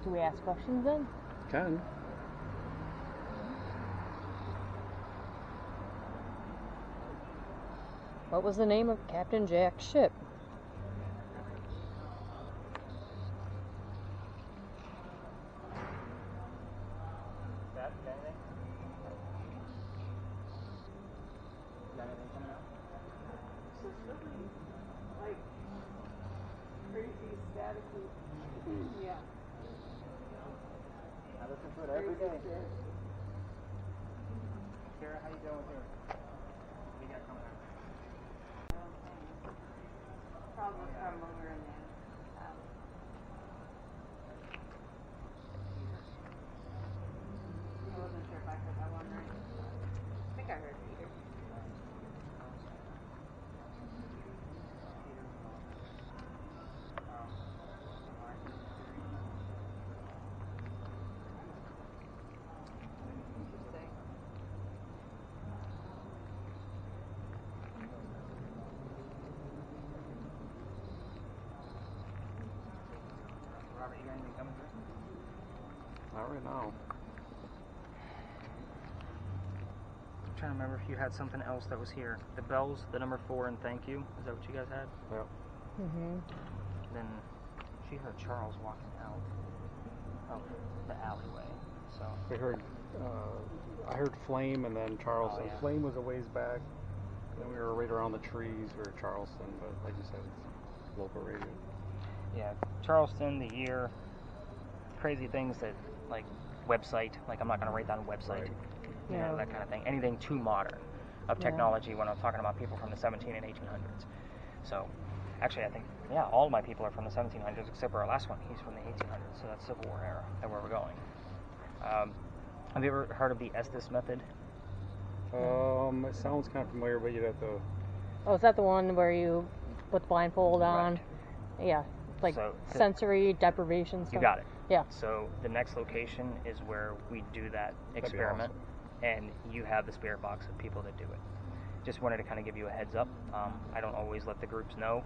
Do we ask questions then? Can. What was the name of Captain Jack's ship? Beth, got anything? Got anything coming out? This is really like crazy staticky. Yeah. I listen to it every day. Ciara, how you doing with yours? What do you got coming out? Probably from when we were in there. I wasn't sure if I heard that one right. I think I heard Peter. Interesting. Robert, you got anything coming through? Not right now. I'm trying to remember if you had something else that was here. The bells, the number 4, and thank you. Is that what you guys had? Yep. Then she heard Charles walking out of the alleyway. So We heard, I heard Flame and then Charleston. Oh, yeah. Flame was a ways back. Then we were right around the trees. We were Charleston, but like you said, it's local radio. yeah, Charleston, the year, crazy things that like website. Like I'm not going to write down website. Right. You know, that kind of thing. Anything too modern of technology when I'm talking about people from the 17 and 1800s. So, actually, I think, yeah, all of my people are from the 1700s except for our last one. He's from the 1800s, so that's Civil War era and where we're going. Have you ever heard of the Estes method? It sounds kind of familiar, but you'd have to. Oh, is that the one where you put the blindfold on? Right. Yeah, like So, sensory deprivation stuff. You got it. Yeah. So the next location is where we do that experiment, and you have the spirit box of people that do it. Just wanted to kind of give you a heads up. I don't always let the groups know.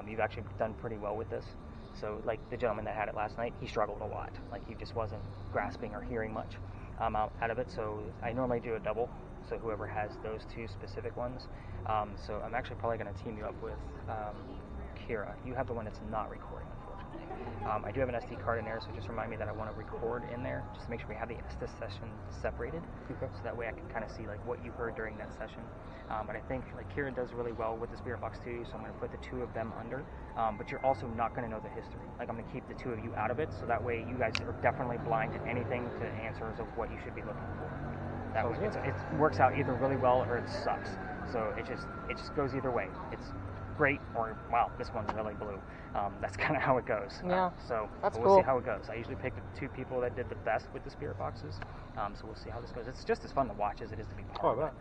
You've actually done pretty well with this. So like the gentleman that had it last night, he struggled a lot. Like he just wasn't grasping or hearing much out of it. So I normally do a double. So whoever has those 2 specific ones. So I'm actually probably going to team you up with Ciara. You have the one that's not recording, unfortunately. I do have an SD card in there, so just remind me that I want to record in there, just to make sure we have the Estes session separated, so that way I can kind of see like what you heard during that session. But I think like Ciara does really well with the spirit box too, so I'm going to put the 2 of them under. But you're also not going to know the history. Like I'm going to keep the 2 of you out of it, so that way you guys are definitely blind to anything to answers of what you should be looking for. That way it works out either really well or it sucks. So it just goes either way. It's great, or wow, this one really blew. That's kind of how it goes. Yeah. So that's we'll cool. see how it goes. I usually pick the 2 people that did the best with the spirit boxes. So we'll see how this goes. It's just as fun to watch as it is to be part of it.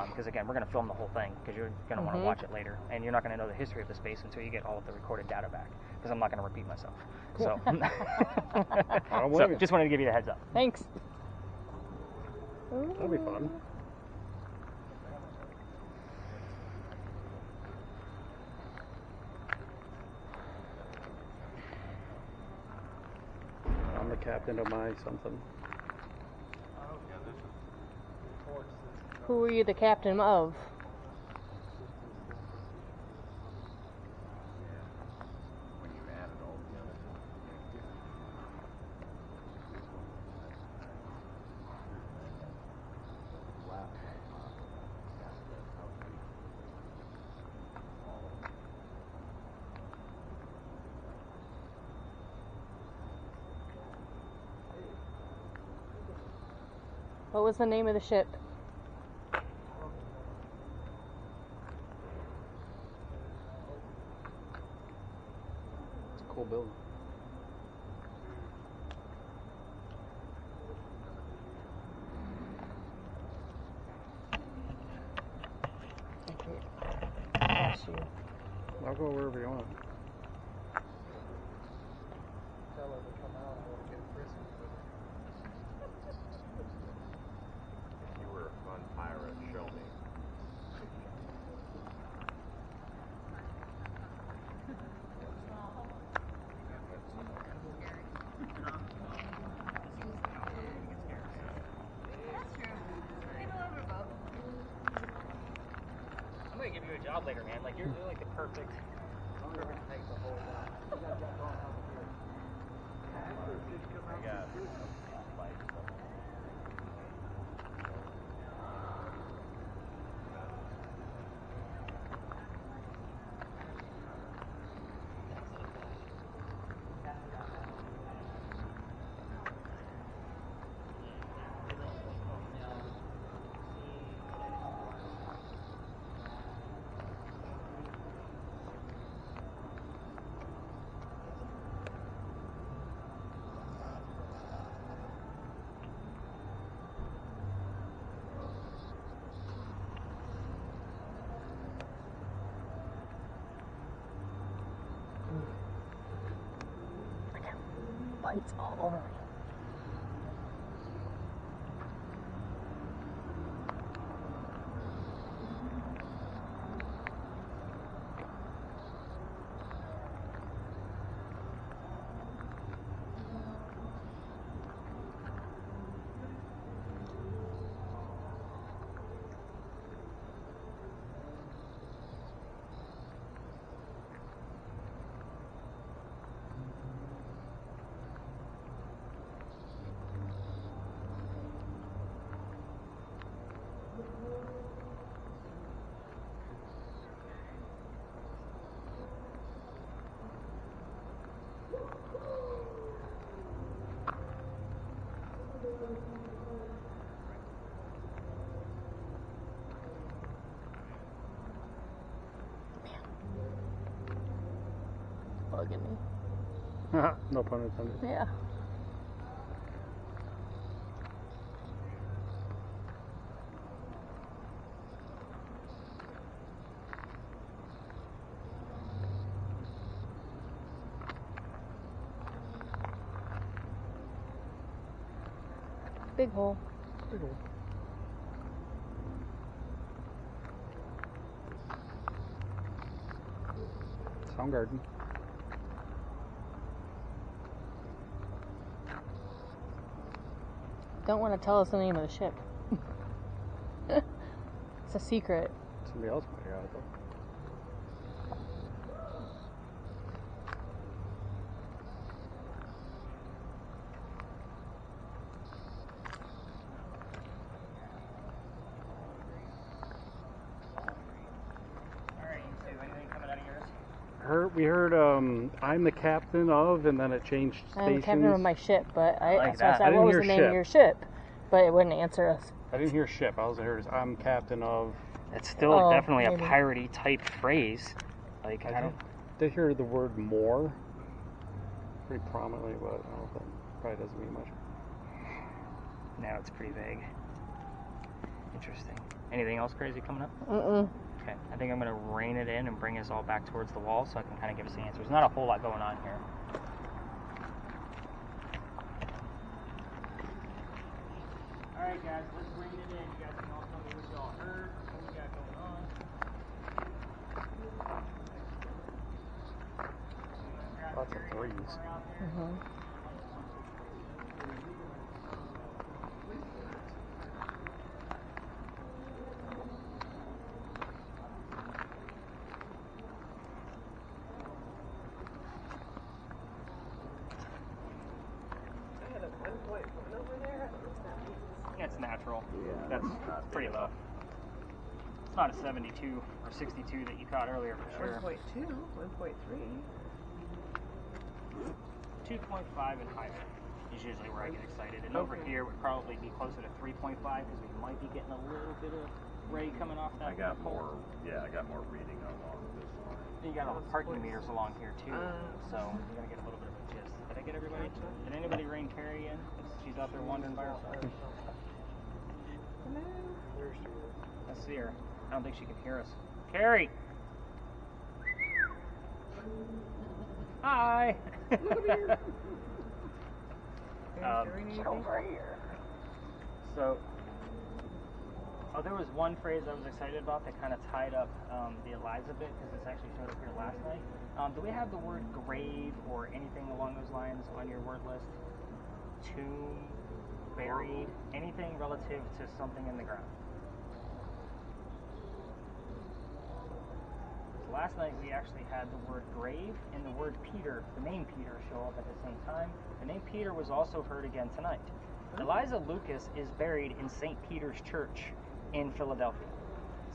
Because again, we're going to film the whole thing because you're going to want to watch it later, and you're not going to know the history of the space until you get all of the recorded data back. Because I'm not going to repeat myself. Cool. So, so just wanted to give you the heads up. Thanks. That'll be fun. I'm the captain of my something. Who are you the captain of? When you add it all together. Wow. What was the name of the ship? It's a cool building. I'll go wherever you want. If you were a fun pirate, show me. I'm going to give you a job later, man. Like, you're like the perfect type to hold that. I got lights. Bites all over me. Bugging me. No pun intended. Yeah. Big hole. Big hole. Soundgarden. Don't want to tell us the name of the ship. It's a secret. Somebody else might have got it though. Alright, you two, anything coming out of yours? We heard I'm the captain of, and then it changed stations. I'm the captain of my ship, but I like so I that. said, I didn't what was hear the name ship. of your ship? But it wouldn't answer us. I didn't hear ship. All I heard is I'm captain of It's still definitely maybe. a piratey type phrase. Like, I don't... They hear the word more pretty prominently, but I don't know if that probably doesn't mean much. No, it's pretty vague. Interesting. Anything else crazy coming up? Mm-mm. Okay, I think I'm going to rein it in and bring us all back towards the wall so I can kind of give us the answers. Not a whole lot going on here. Alright guys, let's rein it in. You guys can all tell me what y'all heard, what we got going on. Lots of threes. Mm-hmm. It's natural. That's pretty low. It's not a 72 or 62 that you caught earlier for sure. 1.2, 1.3. 2.5 and higher is usually where I get excited. And over here would probably be closer to 3.5 because we might be getting a little bit of ray coming off that. I got more reading along this line. You got all the parking meters along here too, so you're gonna get a little bit of a gist. Did I get everybody? Did anybody rein Carrie in? She's out there wandering by herself. Let's see her. I don't think she can hear us. Carrie! Hi! Get over here. So, there was one phrase I was excited about that kind of tied up the Eliza bit because this actually showed up here last night. Do we have the word grave or anything along those lines on your word list? Tomb, buried, anything relative to something in the ground? So last night we actually had the word grave and the word Peter, the name Peter, show up at the same time. The name Peter was also heard again tonight. Eliza Lucas is buried in St. Peter's Church in Philadelphia.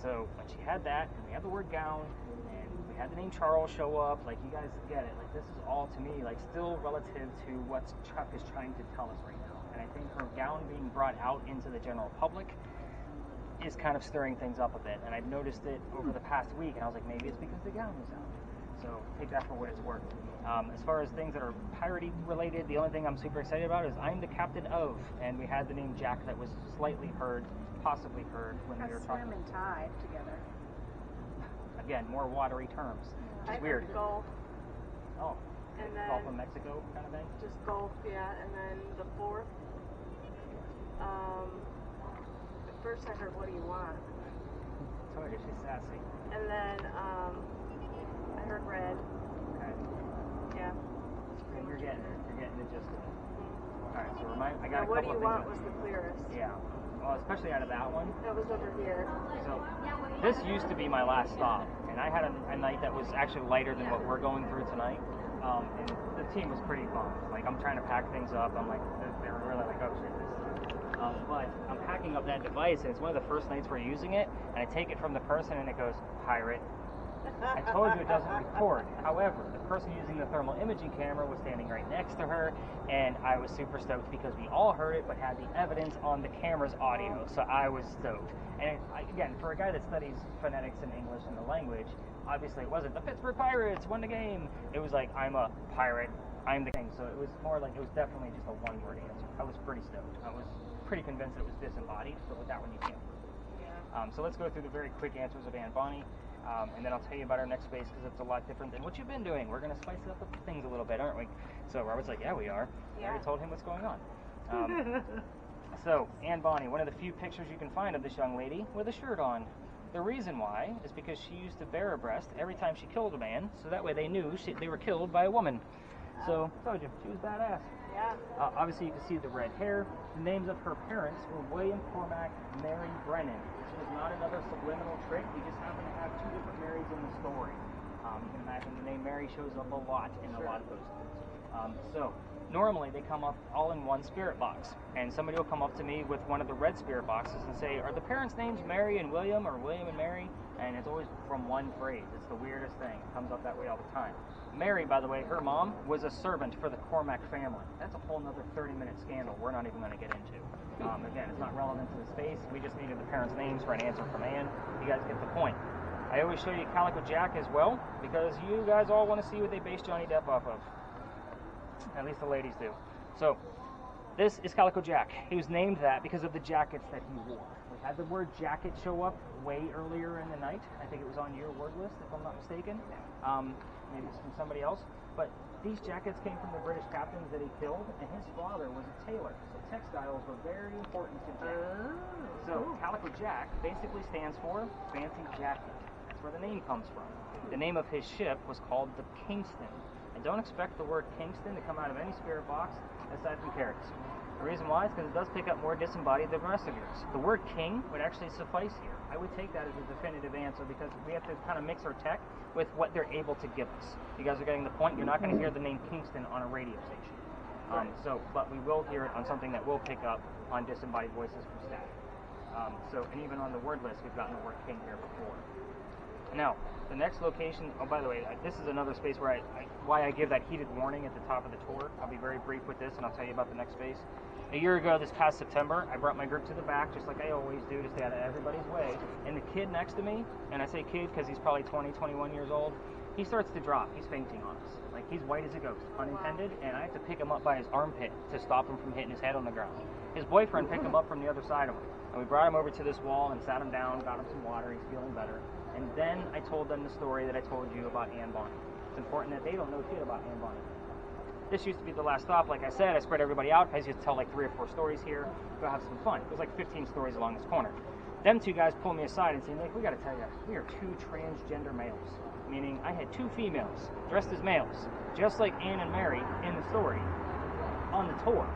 So when she had that, and we had the word gown, and we had the name Charles show up, like you guys get it. Like this is all to me, like still relative to what Chuck is trying to tell us right now. And I think her gown being brought out into the general public is kind of stirring things up a bit. And I've noticed it over the past week, and I was like, maybe it's because the gown was out. So take that for what it's worth. As far as things that are piratey related, the only thing I'm super excited about is I'm the captain of, and we had the name Jack that was slightly heard, possibly heard when we were talking. Swim and tide together. Again, more watery terms, which is weird. Gulf. Oh, And then Gulf of Mexico kind of thing? just Gulf, yeah. And then the fourth. At first I heard, what do you want? Told you, she's sassy. And then I heard red. Okay. Yeah. You're getting the gist of it. Mm-hmm. Alright, so I got a Now, what do couple you of want things. was the clearest. Yeah. Well, especially out of that one. That was over here. So this used to be my last stop, and I had a night that was actually lighter than what we're going through tonight. And the team was pretty bummed. Like I'm trying to pack things up. I'm like, they were really like, oh shit, this sucks. But I'm packing up that device, and it's one of the first nights we're using it, and I take it from the person, and it goes, pirate. I told you it doesn't record. However, the person using the thermal imaging camera was standing right next to her, and I was super stoked because we all heard it, but had the evidence on the camera's audio, so I was stoked. And again, for a guy that studies phonetics and English and the language, obviously it wasn't the Pittsburgh Pirates won the game. It was like, I'm a pirate, I'm the king. So it was more like, it was definitely just a one-word answer. I was pretty stoked. I was pretty convinced it was disembodied, but with that one you can't. So let's go through the very quick answers of Anne Bonny. And then I'll tell you about our next space because it's a lot different than what you've been doing. We're going to spice up things a little bit, aren't we? So Robert's like, yeah, we are. I already told him what's going on. So, Anne Bonny, one of the few pictures you can find of this young lady with a shirt on. The reason why is because she used to bare her breast every time she killed a man, so that way they knew they were killed by a woman. So, I told you, she was badass. Yeah. Obviously, you can see the red hair. The names of her parents were William Cormac, Mary Brennan. This was not another subliminal trick. We just happen to have two different Marys in the story. You can imagine the name Mary shows up a lot in a lot of those things. So normally they come up all in one spirit box, and somebody will come up to me with one of the red spirit boxes and say, are the parents' names Mary and William, or William and Mary? And it's always from one phrase. It's the weirdest thing. It comes up that way all the time. Mary, by the way, her mom was a servant for the Cormac family. That's a whole nother 30-minute scandal we're not even going to get into. Again, it's not relevant to the space. We just needed the parents' names for an answer from Anne. You guys get the point. I always show you Calico Jack as well, because you guys all want to see what they base Johnny Depp off of. At least the ladies do. So, this is Calico Jack. He was named that because of the jackets that he wore. We had the word jacket show up way earlier in the night. I think it was on your word list, if I'm not mistaken. Maybe it's from somebody else. But these jackets came from the British captains that he killed, and his father was a tailor. So textiles were very important to Jack. So Calico Jack basically stands for fancy jacket. That's where the name comes from. The name of his ship was called the Kingston. And don't expect the word Kingston to come out of any spirit box aside from Kerri's. The reason why is because it does pick up more disembodied than the rest of yours. The word king would actually suffice here. I would take that as a definitive answer because we have to kind of mix our tech with what they're able to give us. You guys are getting the point. You're not going to hear the name Kingston on a radio station. But we will hear it on something that will pick up on disembodied voices from static. And even on the word list, we've gotten the word king here before. Now, the next location, oh, by the way, this is another space where why I give that heated warning at the top of the tour. I'll be very brief with this, and I'll tell you about the next space. A year ago, this past September, I brought my group to the back, just like I always do, to stay out of everybody's way. And the kid next to me, and I say kid because he's probably 20, 21 years old, he starts to drop. He's fainting on us. Like, he's white as a ghost, unintended, and I have to pick him up by his armpit to stop him from hitting his head on the ground. His boyfriend picked him up from the other side of him, and we brought him over to this wall and sat him down, got him some water, he's feeling better. And then I told them the story that I told you about Anne Bonny. It's important that they don't know shit about Anne Bonny. This used to be the last stop. Like I said, I spread everybody out. I used to tell like 3 or 4 stories here. Go have some fun. There's like 15 stories along this corner. Them two guys pulled me aside and said, Nick, we got to tell you, we are 2 transgender males. Meaning I had 2 females dressed as males, just like Anne and Mary in the story, on the tour.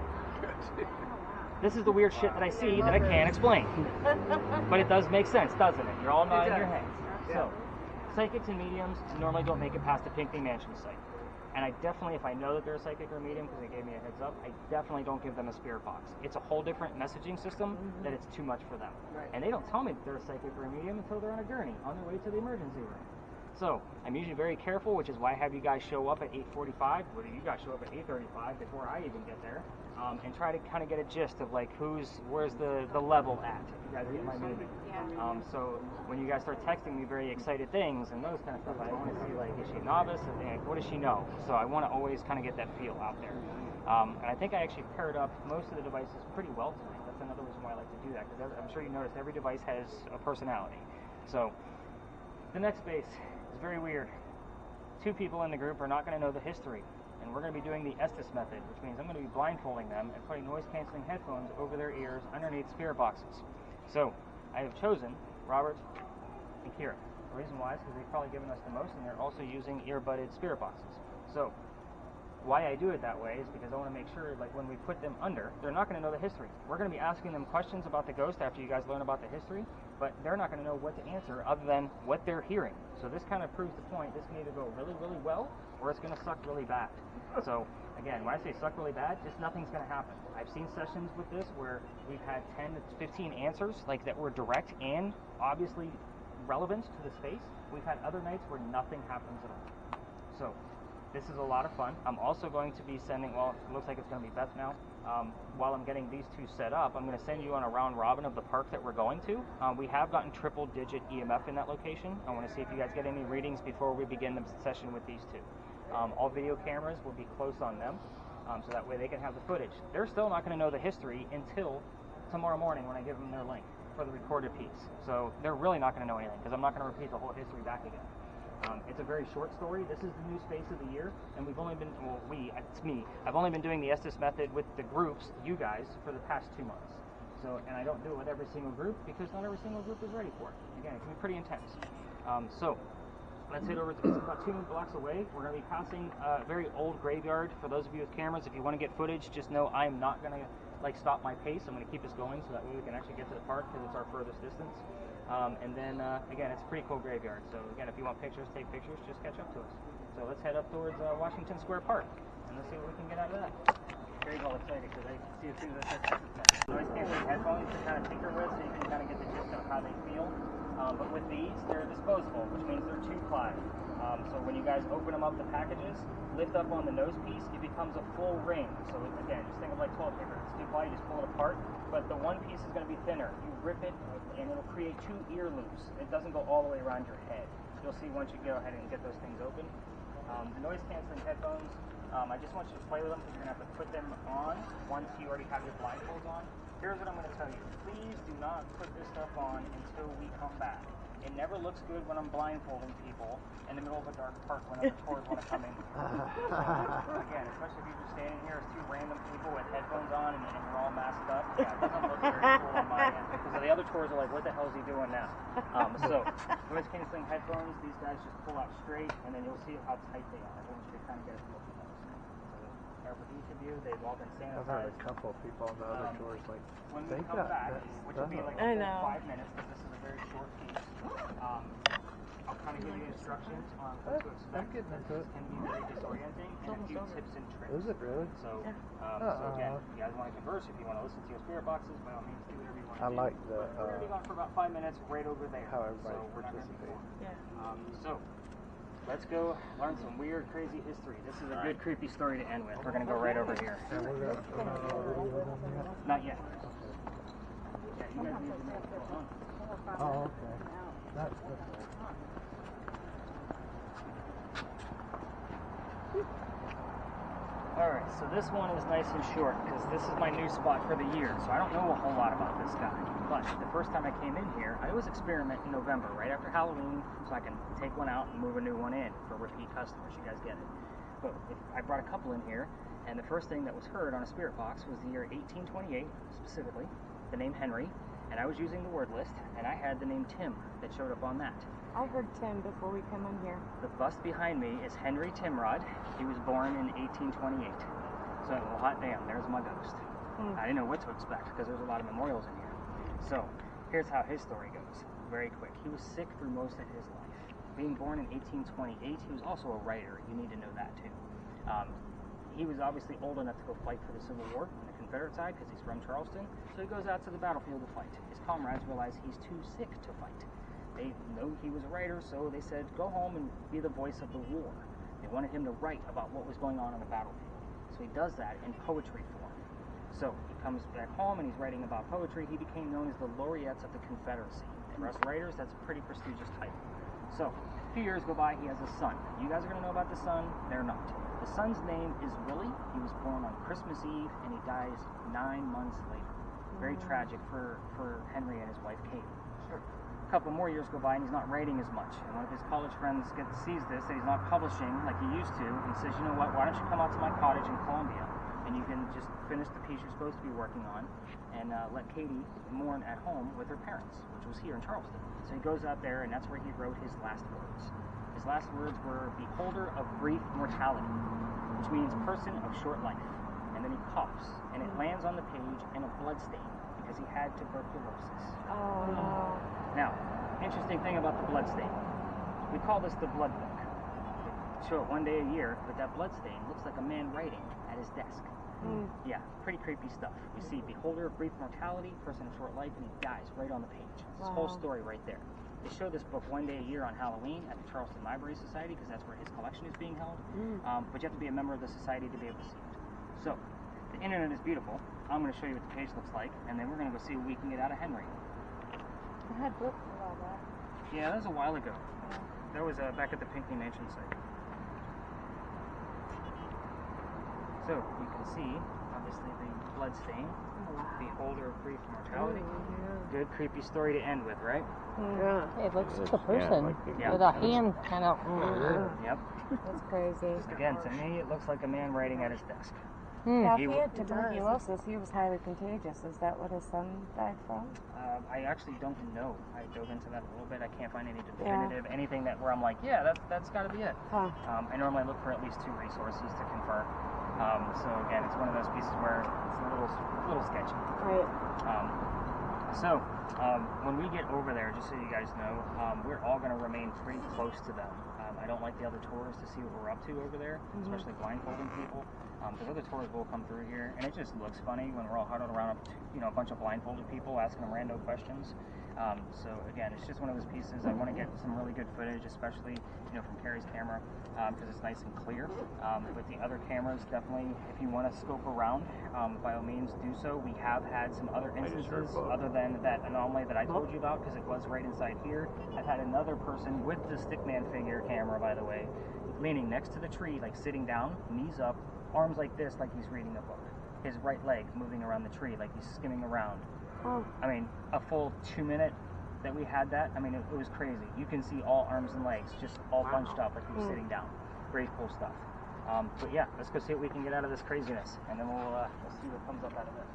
This is the weird shit that I see that I can't explain. But it does make sense, doesn't it? You're all nodding your heads. So, psychics and mediums normally don't make it past the Pinckney Mansion site. And I definitely, if I know that they're a psychic or a medium, because they gave me a heads up, I definitely don't give them a spirit box. It's a whole different messaging system that it's too much for them. And they don't tell me that they're a psychic or a medium until they're on a journey, on their way to the emergency room. So, I'm usually very careful, which is why I have you guys show up at 8:45, whether you guys show up at 8:35 before I even get there, and try to kind of get a gist of like where's the level at, if you guys get my meaning. So when you guys start texting me very excited things and those kind of stuff, I want to see like, is she a novice? And what does she know? So I want to always kind of get that feel out there. And I think I actually paired up most of the devices pretty well tonight. That's another reason why I like to do that, because I'm sure you noticed every device has a personality. So the next space is very weird. 2 people in the group are not going to know the history. And we're going to be doing the Estes method, which means I'm going to be blindfolding them and putting noise-canceling headphones over their ears underneath spirit boxes. So, I have chosen Robert and Ciara. The reason why is because they've probably given us the most, and they're also using ear-budded spirit boxes. So, why I do it that way is because I want to make sure, like, when we put them under, they're not going to know the history. We're going to be asking them questions about the ghost after you guys learn about the history, but they're not going to know what to answer other than what they're hearing. So this kind of proves the point. This can either go really, really well, or it's going to suck really bad. So, again, when I say suck really bad, just nothing's going to happen. I've seen sessions with this where we've had 10 to 15 answers, like, that were direct and obviously relevant to the space. We've had other nights where nothing happens at all. So, this is a lot of fun. I'm also going to be sending, well, it looks like it's going to be Beth now. While I'm getting these 2 set up, I'm going to send you on a round robin of the park that we're going to. We have gotten triple-digit EMF in that location. I want to see if you guys get any readings before we begin the session with these 2. All video cameras will be close on them, so that way they can have the footage. They're still not going to know the history until tomorrow morning when I give them their link for the recorded piece. So they're really not going to know anything, because I'm not going to repeat the whole history back again. It's a very short story. This is the new space of the year, and we've only been, well, it's me. I've only been doing the Estes method with the groups, you guys, for the past 2 months. So, and I don't do it with every single group because not every single group is ready for it. Again, it can be pretty intense. So, let's head over to, it's about 2 blocks away. We're going to be passing a very old graveyard. For those of you with cameras, if you want to get footage, just know I'm not going to like stop my pace. I'm going to keep us going so that way we can actually get to the park because it's our furthest distance. And then, again, it's a pretty cool graveyard. So, again, if you want pictures, take pictures, just catch up to us. So let's head up towards Washington Square Park. and let's see what we can get out of that. Carrie's all excited because I see as soon as I said noise canceling headphones to kind of tinker with, so you can kind of get the gist of how they feel. But with these, they're disposable, which means they're 2-ply. So when you guys open them up, the packages, lift up on the nose piece, it becomes a full ring. So again, just think of like toilet paper. It's 2-ply, you just pull it apart, but the one piece is going to be thinner. You rip it, and it'll create 2 ear loops. It doesn't go all the way around your head. You'll see once you go ahead and get those things open. The noise canceling headphones, I just want you to play with them because you're going to have to put them on once you already have your blindfolds on. Here's what I'm going to tell you. Please do not put this stuff on until we come back. It never looks good when I'm blindfolding people in the middle of a dark park when other tours want to come in. Again, especially if you're just standing here as 2 random people with headphones on and you're all masked up. Yeah, it doesn't look very cool on my end because the other tours are like, what the hell is he doing now? So, noise canceling headphones, these guys just pull out straight and then you'll see how tight they are. I want you to kind of get a feel for those. So, they're for each of you. They've all been sanitized. I've had a couple of people on the other tours like, when we come back, which will be like a full 5 minutes because this is a very short piece. I'll kind of give you instructions on what to expect. This can be very disorienting and a few tips and tricks. Is it really? So, so again, if you guys want to converse, if you want to listen to your spirit boxes, by all means do whatever you want to do. I like the we're going to be gone for about 5 minutes right over there. how everybody so we're not going to be long. Yeah. So, let's go learn some weird, crazy history. This is a good, creepy story to end with. We're going to go right over here. Not yet. Yeah, you guys need to know what's going on. Oh, okay. That's Alright, so this one is nice and short because this is my new spot for the year, so I don't know a whole lot about this guy. But the first time I came in here, I always experiment in November, right after Halloween, so I can take one out and move a new one in for repeat customers. You guys get it. But I brought a couple in here, and the first thing that was heard on a spirit box was the year 1828, specifically, the name Henry, and I was using the word list, and I had the name Tim that showed up on that. I heard Tim before we come in here. The bust behind me is Henry Timrod. He was born in 1828. So, well, hot damn, there's my ghost. I didn't know what to expect because there's a lot of memorials in here. So, here's how his story goes. Very quick. He was sick through most of his life. Being born in 1828, he was also a writer. You need to know that too. He was obviously old enough to go fight for the Civil War on the Confederate side because he's from Charleston. So he goes out to the battlefield to fight. His comrades realize he's too sick to fight. They know he was a writer, so they said, go home and be the voice of the war. They wanted him to write about what was going on the battlefield. So he does that in poetry form. So he comes back home and he's writing about poetry. He became known as the laureates of the Confederacy. For us writers, that's a pretty prestigious title. So a few years go by, he has a son. You guys are going to know about the son. They're not. The son's name is Willie. He was born on Christmas Eve and he dies 9 months later. Very tragic for Henry and his wife, Katie. Sure. A couple more years go by and he's not writing as much. And one of his college friends sees this, that he's not publishing like he used to, and says, you know what, why don't you come out to my cottage in Columbia and you can just finish the piece you're supposed to be working on and let Katie mourn at home with her parents, which was here in Charleston. So he goes out there and that's where he wrote his last words. His last words were, beholder of brief mortality, which means person of short life. And then he coughs, and it lands on the page in a blood stain because he had tuberculosis. Oh, no. Now, interesting thing about the blood stain. We call this the blood book. We show it one day a year, but that blood stain looks like a man writing at his desk. Yeah, pretty creepy stuff. You see, beholder of brief mortality, person of short life, and he dies right on the page. This whole story right there. They show this book one day a year on Halloween at the Charleston Library Society because that's where his collection is being held. But you have to be a member of the society to be able to see it. So, the internet is beautiful. I'm going to show you what the page looks like, and then we're going to go see what we can get out of Henry. I had books a while back. Yeah, that was a while ago. That was back at the Pinckney Mansion site. So, you can see, obviously, the blood stain. Beholder of brief mortality. Good, creepy story to end with, right? Yeah. It looks like a person Yeah. with a hand kind of. Yep. That's crazy. Again, to me, it looks like a man writing at his desk. Now, if he had tuberculosis, he was highly contagious. Is that what his son died from? I actually don't know. I dove into that a little bit. I can't find any definitive, anything where I'm like, yeah, that's got to be it. Huh. I normally look for at least 2 resources to confirm. So again, it's one of those pieces where it's a little sketchy. Right. So, when we get over there, just so you guys know, we're all going to remain pretty close to them. I don't like the other tours to see what we're up to over there, especially blindfolding people. Because other tours will come through here, and it just looks funny when we're all huddled around, a bunch of blindfolded people asking them random questions. So again, it's just one of those pieces. I want to get some really good footage, especially from Carrie's camera, because it's nice and clear. With the other cameras, definitely, if you want to scope around, by all means do so. We have had some other instances other than that anomaly that I told you about, because it was right inside here. I've had another person with the stickman figure camera, by the way, leaning next to the tree, like sitting down, knees up, arms like this, like he's reading a book. His right leg moving around the tree, like he's skimming around. Oh. I mean, a full 2 minute that we had that, I mean, it was crazy. You can see all arms and legs just all bunched up like he was sitting down. Very cool stuff. But yeah, let's go see what we can get out of this craziness, and then we'll see what comes up out of it.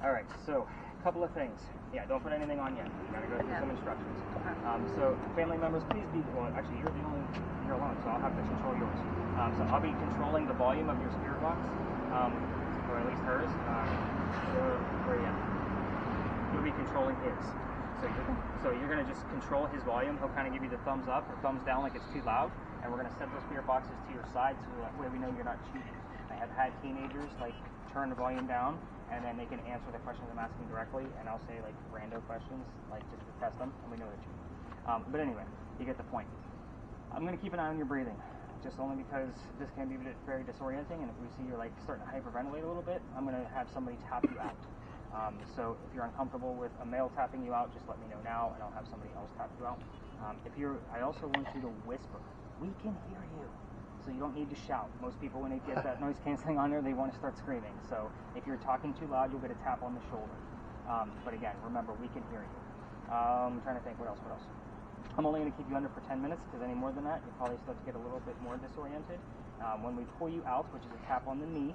Alright, so a couple of things. Yeah, don't put anything on yet. You gotta go through some instructions. So family members, please be, well, actually you're alone, so I'll have to control yours. So I'll be controlling the volume of your spirit box, or at least hers. You'll be controlling his. So you're gonna just control his volume. He'll kind of give you the thumbs up or thumbs down like it's too loud, and we're gonna set those spirit boxes to your side so that way we know you're not cheating. I have had teenagers like turn the volume down, and then they can answer the questions I'm asking directly, and I'll say like rando questions, like just to test them, and we know they're cheating. But anyway, you get the point. I'm going to keep an eye on your breathing, just only because this can be very disorienting, and if we see you're like starting to hyperventilate a little bit, I'm going to have somebody tap you out. So if you're uncomfortable with a male tapping you out, just let me know now, and I'll have somebody else tap you out. I also want you to whisper. We can hear you. So you don't need to shout. Most people, when they get that noise canceling on there, they want to start screaming. So if you're talking too loud, you'll get a tap on the shoulder. But again, remember, we can hear you. I'm trying to think, what else? I'm only going to keep you under for 10 minutes, because any more than that, you'll probably start to get a little bit more disoriented. When we pull you out, which is a tap on the knee,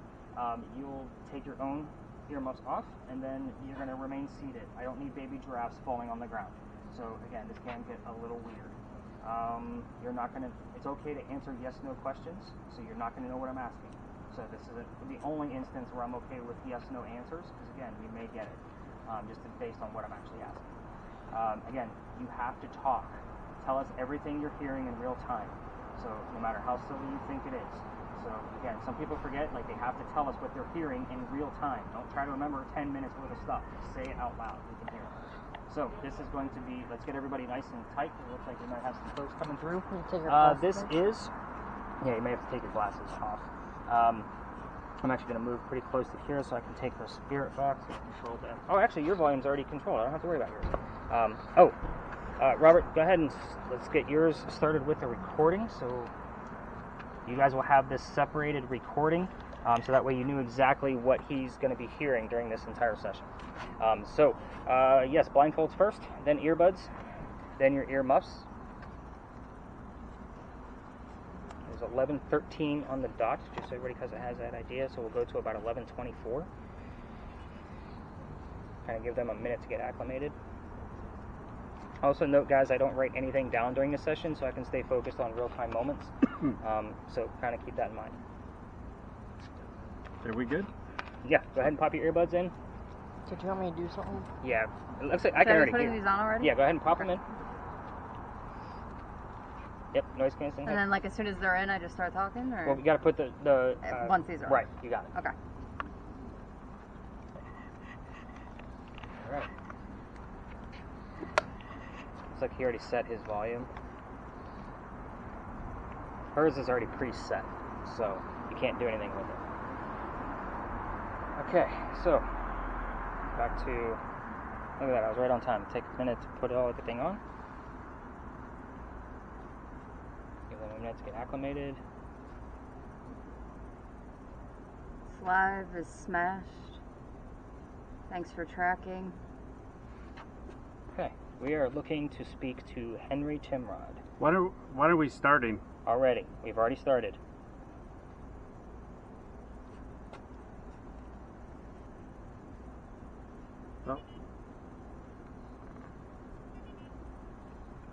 you'll take your own earmuffs off, and then you're going to remain seated. I don't need baby giraffes falling on the ground. So again, this can get a little weird. It's okay to answer yes/no questions, so you're not going to know what I'm asking. So this is the only instance where I'm okay with yes/no answers, because again, you may get it, just based on what I'm actually asking. Again, you have to talk. Tell us everything you're hearing in real time, so no matter how silly you think it is. So again, some people forget, like they have to tell us what they're hearing in real time. Don't try to remember 10 minutes worth of stuff. Just say it out loud. We can hear it. So this is going to be, let's get everybody nice and tight, because it looks like we might have some folks coming through. You may have to take your glasses off. I'm actually going to move pretty close to here so I can take the spirit box and control that. Oh, actually, your volume's already controlled. I don't have to worry about yours. Robert, go ahead and let's get yours started with the recording. So you guys will have this separated recording, so that way you knew exactly what he's going to be hearing during this entire session. Yes, blindfolds first, then earbuds, then your ear muffs. There's 11:13 on the dot, just so everybody has that idea. So we'll go to about 11:24. Kind of give them a minute to get acclimated. Also note, guys, I don't write anything down during the session, so I can stay focused on real-time moments. So kind of keep that in mind. Are we good? Yeah, go ahead and pop your earbuds in. Did you want me to do something? Yeah, it looks like I can already hear. These on already? Yeah, go ahead and pop them in. Yep, noise canceling. And then, like, as soon as they're in, I just start talking, or? Well, you got to put the once these are on. Right, you got it. Okay. All right. Looks like he already set his volume. Hers is already preset, so you can't do anything with it. Okay, so back to, look at that, I was right on time. Take a minute to put everything on. Give them a minute to get acclimated. Live is smashed. Thanks for tracking. Okay, we are looking to speak to Henry Timrod. When are we starting? Already, we've already started.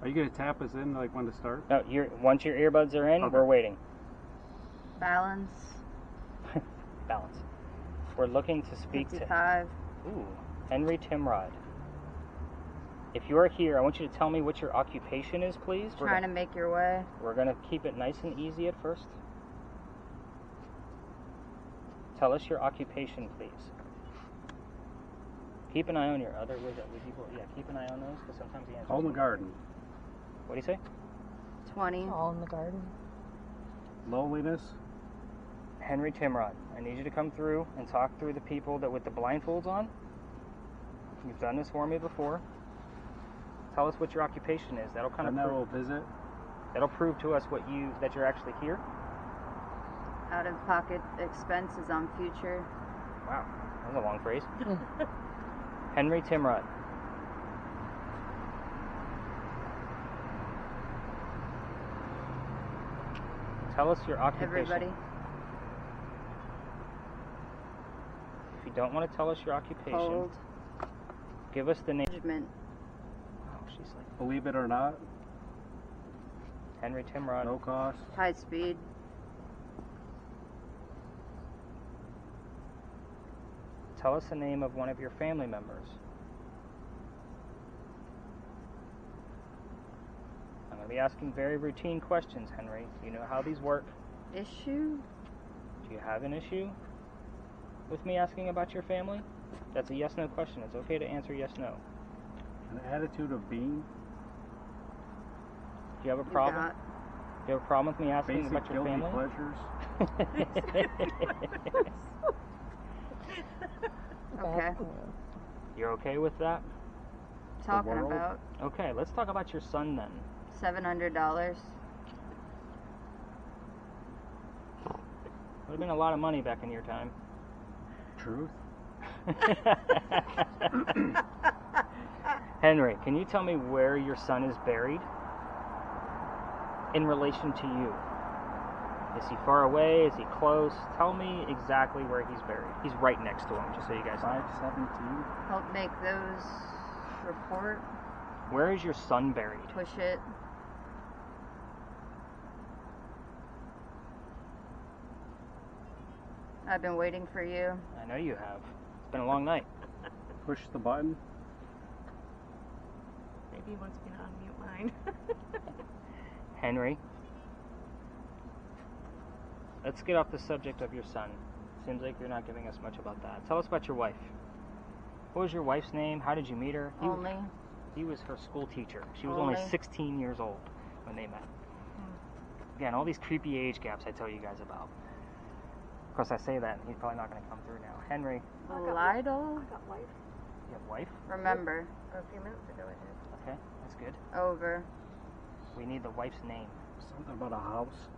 Are you gonna tap us in like when to start? No, once your earbuds are in, we're waiting. Balance. Balance. We're looking to speak 55. to Henry Timrod. If you're here, I want you to tell me what your occupation is, please. Trying to make your way. We're going to keep it nice and easy at first. Tell us your occupation, please. Keep an eye on your other, keep an eye on those, because sometimes the answers... Home and garden. What do you say? 20. All in the garden. Loneliness. Henry Timrod, I need you to come through and talk through the people that with the blindfolds on. You've done this for me before. Tell us what your occupation is. That'll kind of we'll visit. That'll prove to us that you're actually here. Out-of-pocket expenses on future. Wow, that was a long phrase. Henry Timrod. Tell us your occupation. Everybody. If you don't want to tell us your occupation, Cold. give us the name. Management. Oh, she's like, Believe it or not, Henry Timrod. no cost. High speed. Tell us the name of one of your family members. I'm going to be asking very routine questions, Henry. Do you know how these work? Issue? Do you have an issue with me asking about your family? That's a yes-no question. It's okay to answer yes-no. An attitude of being. Do you have a problem? Not. Do you have a problem with me asking Basic about your guilty family? pleasures. Okay. You're okay with that? Talking world? about Okay, let's talk about your son then. $700. Would have been a lot of money back in your time. Truth. Henry, can you tell me where your son is buried in relation to you? Is he far away? Is he close? Tell me exactly where he's buried. He's right next to him, just so you guys know. 517. Help make those report. Where is your son buried? Push it. I've been waiting for you. I know you have. It's been a long night. Push the button. Maybe he wants me to unmute mine. Henry, let's get off the subject of your son. Seems like you're not giving us much about that. Tell us about your wife. What was your wife's name? How did you meet her? He was her school teacher. She was only 16 years old when they met. Again, all these creepy age gaps I tell you guys about. Of course, I say that, and he's probably not going to come through now. Henry. Lidl? I got wife. You have wife? Remember. A few minutes ago I did. Okay, that's good. Over. We need the wife's name. Something about a house.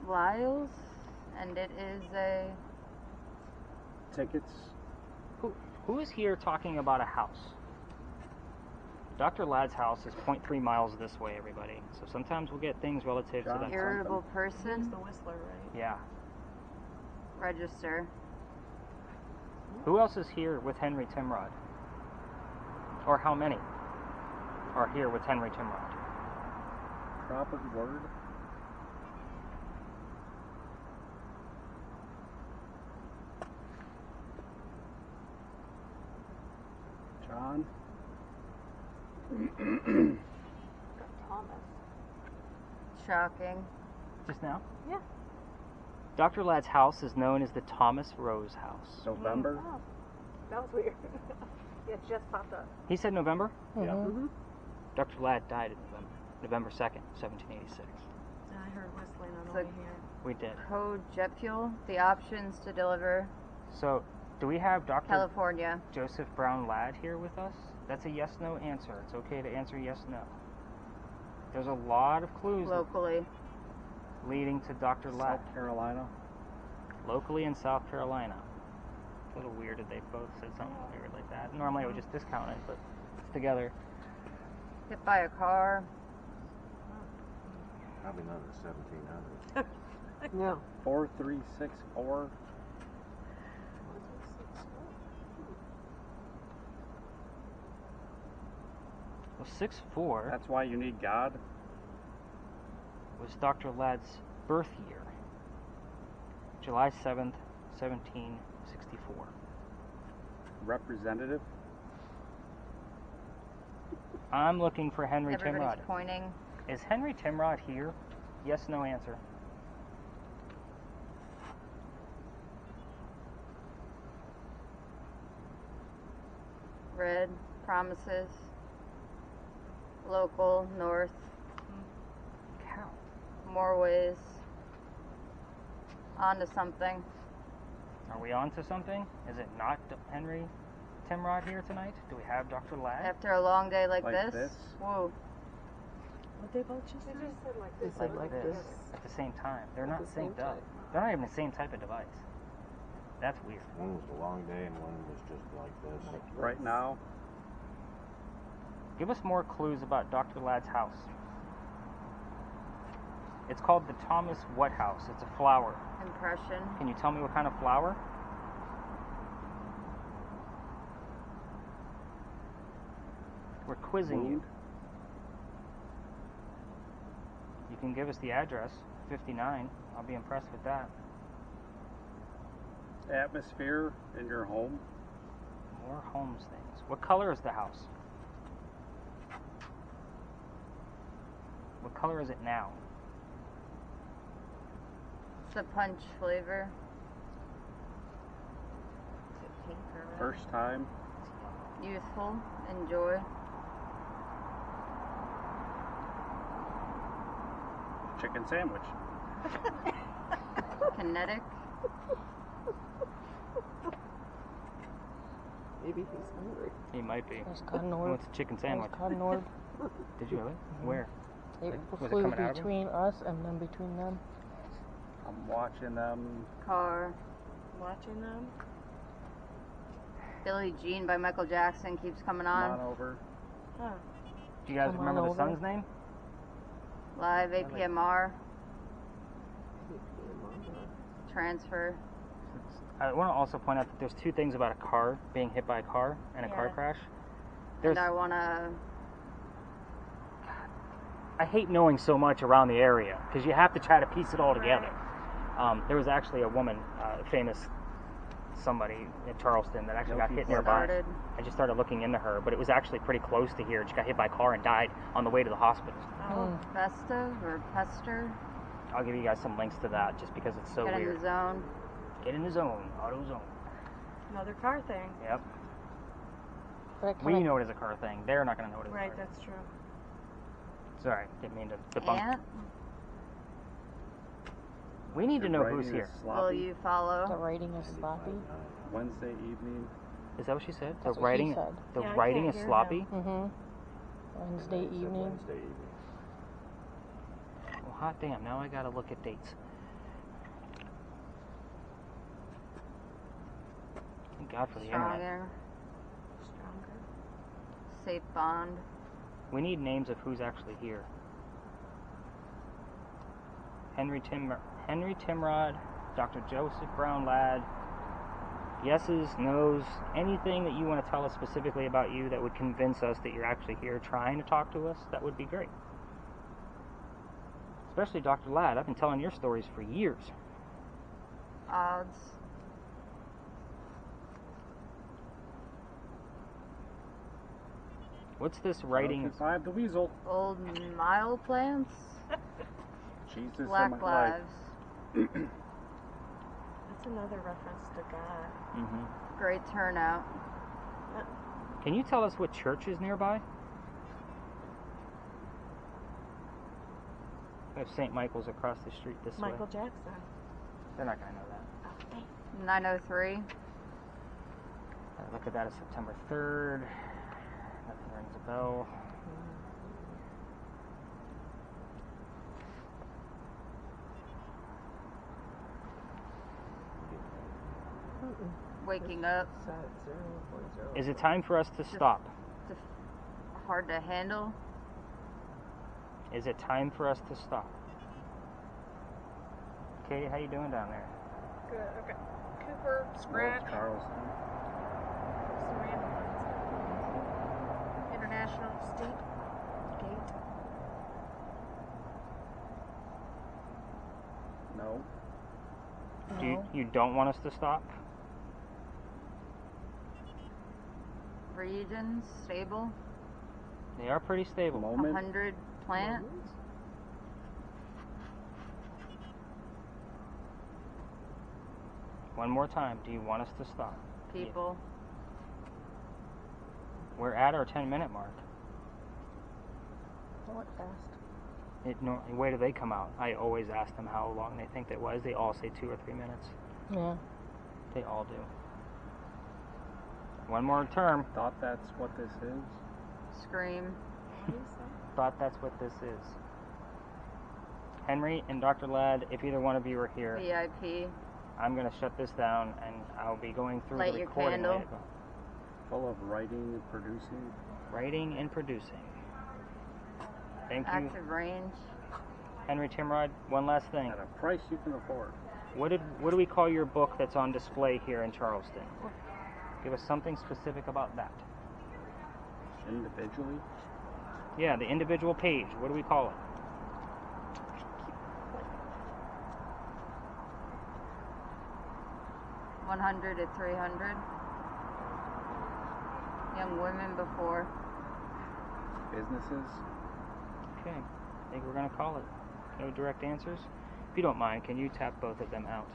Lyles. And it is a... Tickets. Who is here talking about a house? Dr. Ladd's house is 0.3 miles this way, everybody. So sometimes we'll get things relative to that. Irritable He's person. the whistler, right? Yeah. Register. Who else is here with Henry Timrod? Or how many are here with Henry Timrod? Proper word. John. Got Thomas. Shocking. Just now? Yeah. Dr. Ladd's house is known as the Thomas Rose House. November. Oh, that was weird. Yeah, it just popped up. He said November? Yeah. Mm-hmm. Dr. Ladd died in November 2nd, 1786. I heard whistling on the So- way here. We did. Code jet fuel. The options to deliver. So, do we have Dr. California. Joseph Brown Ladd here with us? That's a yes-no answer. It's okay to answer yes-no. There's a lot of clues Locally. leading to Dr. Ladd. South Carolina. Locally in South Carolina. A little weird that they both said something weird like that. Normally I would just discount it, but it's together. Hit by a car. Probably not in the 1700s. No. 4364. Well, 6'4" That's why you need God. was Dr. Ladd's birth year. July 7th, 1764. Representative. I'm looking for Henry Everybody's Timrod. pointing. Is Henry Timrod here? Yes, no answer. Red, promises. Local, north. Cow. More ways. On to something. Are we on to something? Is it not Henry Timrod here tonight? Do we have Dr. Ladd? After a long day like Like this? this? Whoa. What they both just They said? just said like They this. said Like like this. this. At the same time. They're At not the same synced up. time. They're not even the same type of device. That's weird. One was a long day and one was just like this. Right now. Give us more clues about Dr. Ladd's house. It's called the Thomas What House. It's a flower. Impression. Can you tell me what kind of flower? We're quizzing you. Mood. You can give us the address, 59. I'll be impressed with that. Atmosphere in your home. More Holmes things. What color is the house? What color is it now? It's a punch flavor. Is it pink or red? First time. Youthful. Enjoy. Chicken sandwich. Kinetic. Maybe he's hungry. He might be. There's cotton orb. What's a chicken sandwich? Cotton orb. Did you really? Where? It Was it flew coming out of him? between us and then between them. I'm watching them. Car. Watching them? Billie Jean by Michael Jackson keeps coming Come on. on over. Huh. Do you guys Come on remember the over. son's name? Live APMR. Maybe Transfer. I want to also point out that there's two things about a car being hit by a car and a car Yeah. crash. There's, And I wanna. I hate knowing so much around the area because you have to try to piece it all together. There was actually a woman, famous somebody in Charleston that actually got hit nearby. Started. I just started looking into her, but it was actually pretty close to here. She got hit by a car and died on the way to the hospital. Oh. Festive or Pester. I'll give you guys some links to that just because it's so Get in weird. the zone. Get in the zone, auto zone. Another car thing. Yep. But We know it is a car thing. They're not going to know it is a Right, car thing. that's true. Sorry, didn't mean to debunk. Ant. We need to know who's Writing here. is Will sloppy. you follow? The writing is sloppy. Wednesday evening. Is that what she said? That's the what he writing, said. the Yeah, I writing can't is hear sloppy. Mm-hmm. Wednesday evening. Wednesday evening. Well, hot damn! Now I gotta look at dates. Thank God for the internet. Stronger. Stronger. Safe bond. We need names of who's actually here. Henry Timrod, Dr. Joseph Brown Ladd. Yeses, nos, anything that you want to tell us specifically about you that would convince us that you're actually here trying to talk to us, that would be great. Especially Dr. Ladd. I've been telling your stories for years. Odds. What's this writing? 5 the Weasel. Old mile plants. Jesus in Black my life. lives. That's another reference to God. Mm-hmm. Great turnout. Can you tell us what church is nearby? We have St. Michael's across the street this Michael way. Jackson. They're not going to know that. Oh, thanks. 903. I look at that as September 3rd. Nothing rings a bell. Waking up. So it's 0.0. Is it time for us to stop? Hard to handle. Is it time for us to stop? Katie, how you doing down there? Good. Okay. Cooper, North Charleston. some random ones. International, Steep. You don't want us to stop? Regions stable. They are pretty stable. 100 plants. One more time. Do you want us to stop? People. We're at our 10-minute mark. That went fast. Where do they come out? I always ask them how long they think that was. They all say 2 or 3 minutes. Yeah. They all do. One more term. Thought that's what this is? Scream. Thought that's what this is. Henry and Dr. Ladd, if either one of you are here, VIP. I'm going to shut this down and I'll be going through Light the your recording candle. later. Full of writing and producing. Writing and producing. Thank you. Active range. Henry Timrod, one last thing. At a price you can afford. What do we call your book that's on display here in Charleston? Give us something specific about that. Individually? Yeah, the individual page. What do we call it? 100 to 300. Young women before. Businesses? Okay, I think we're going to call it. No direct answers? If you don't mind, can you tap both of them out?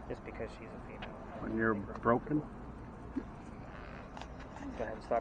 Just because she's a female. When you're broken? Go ahead and stop.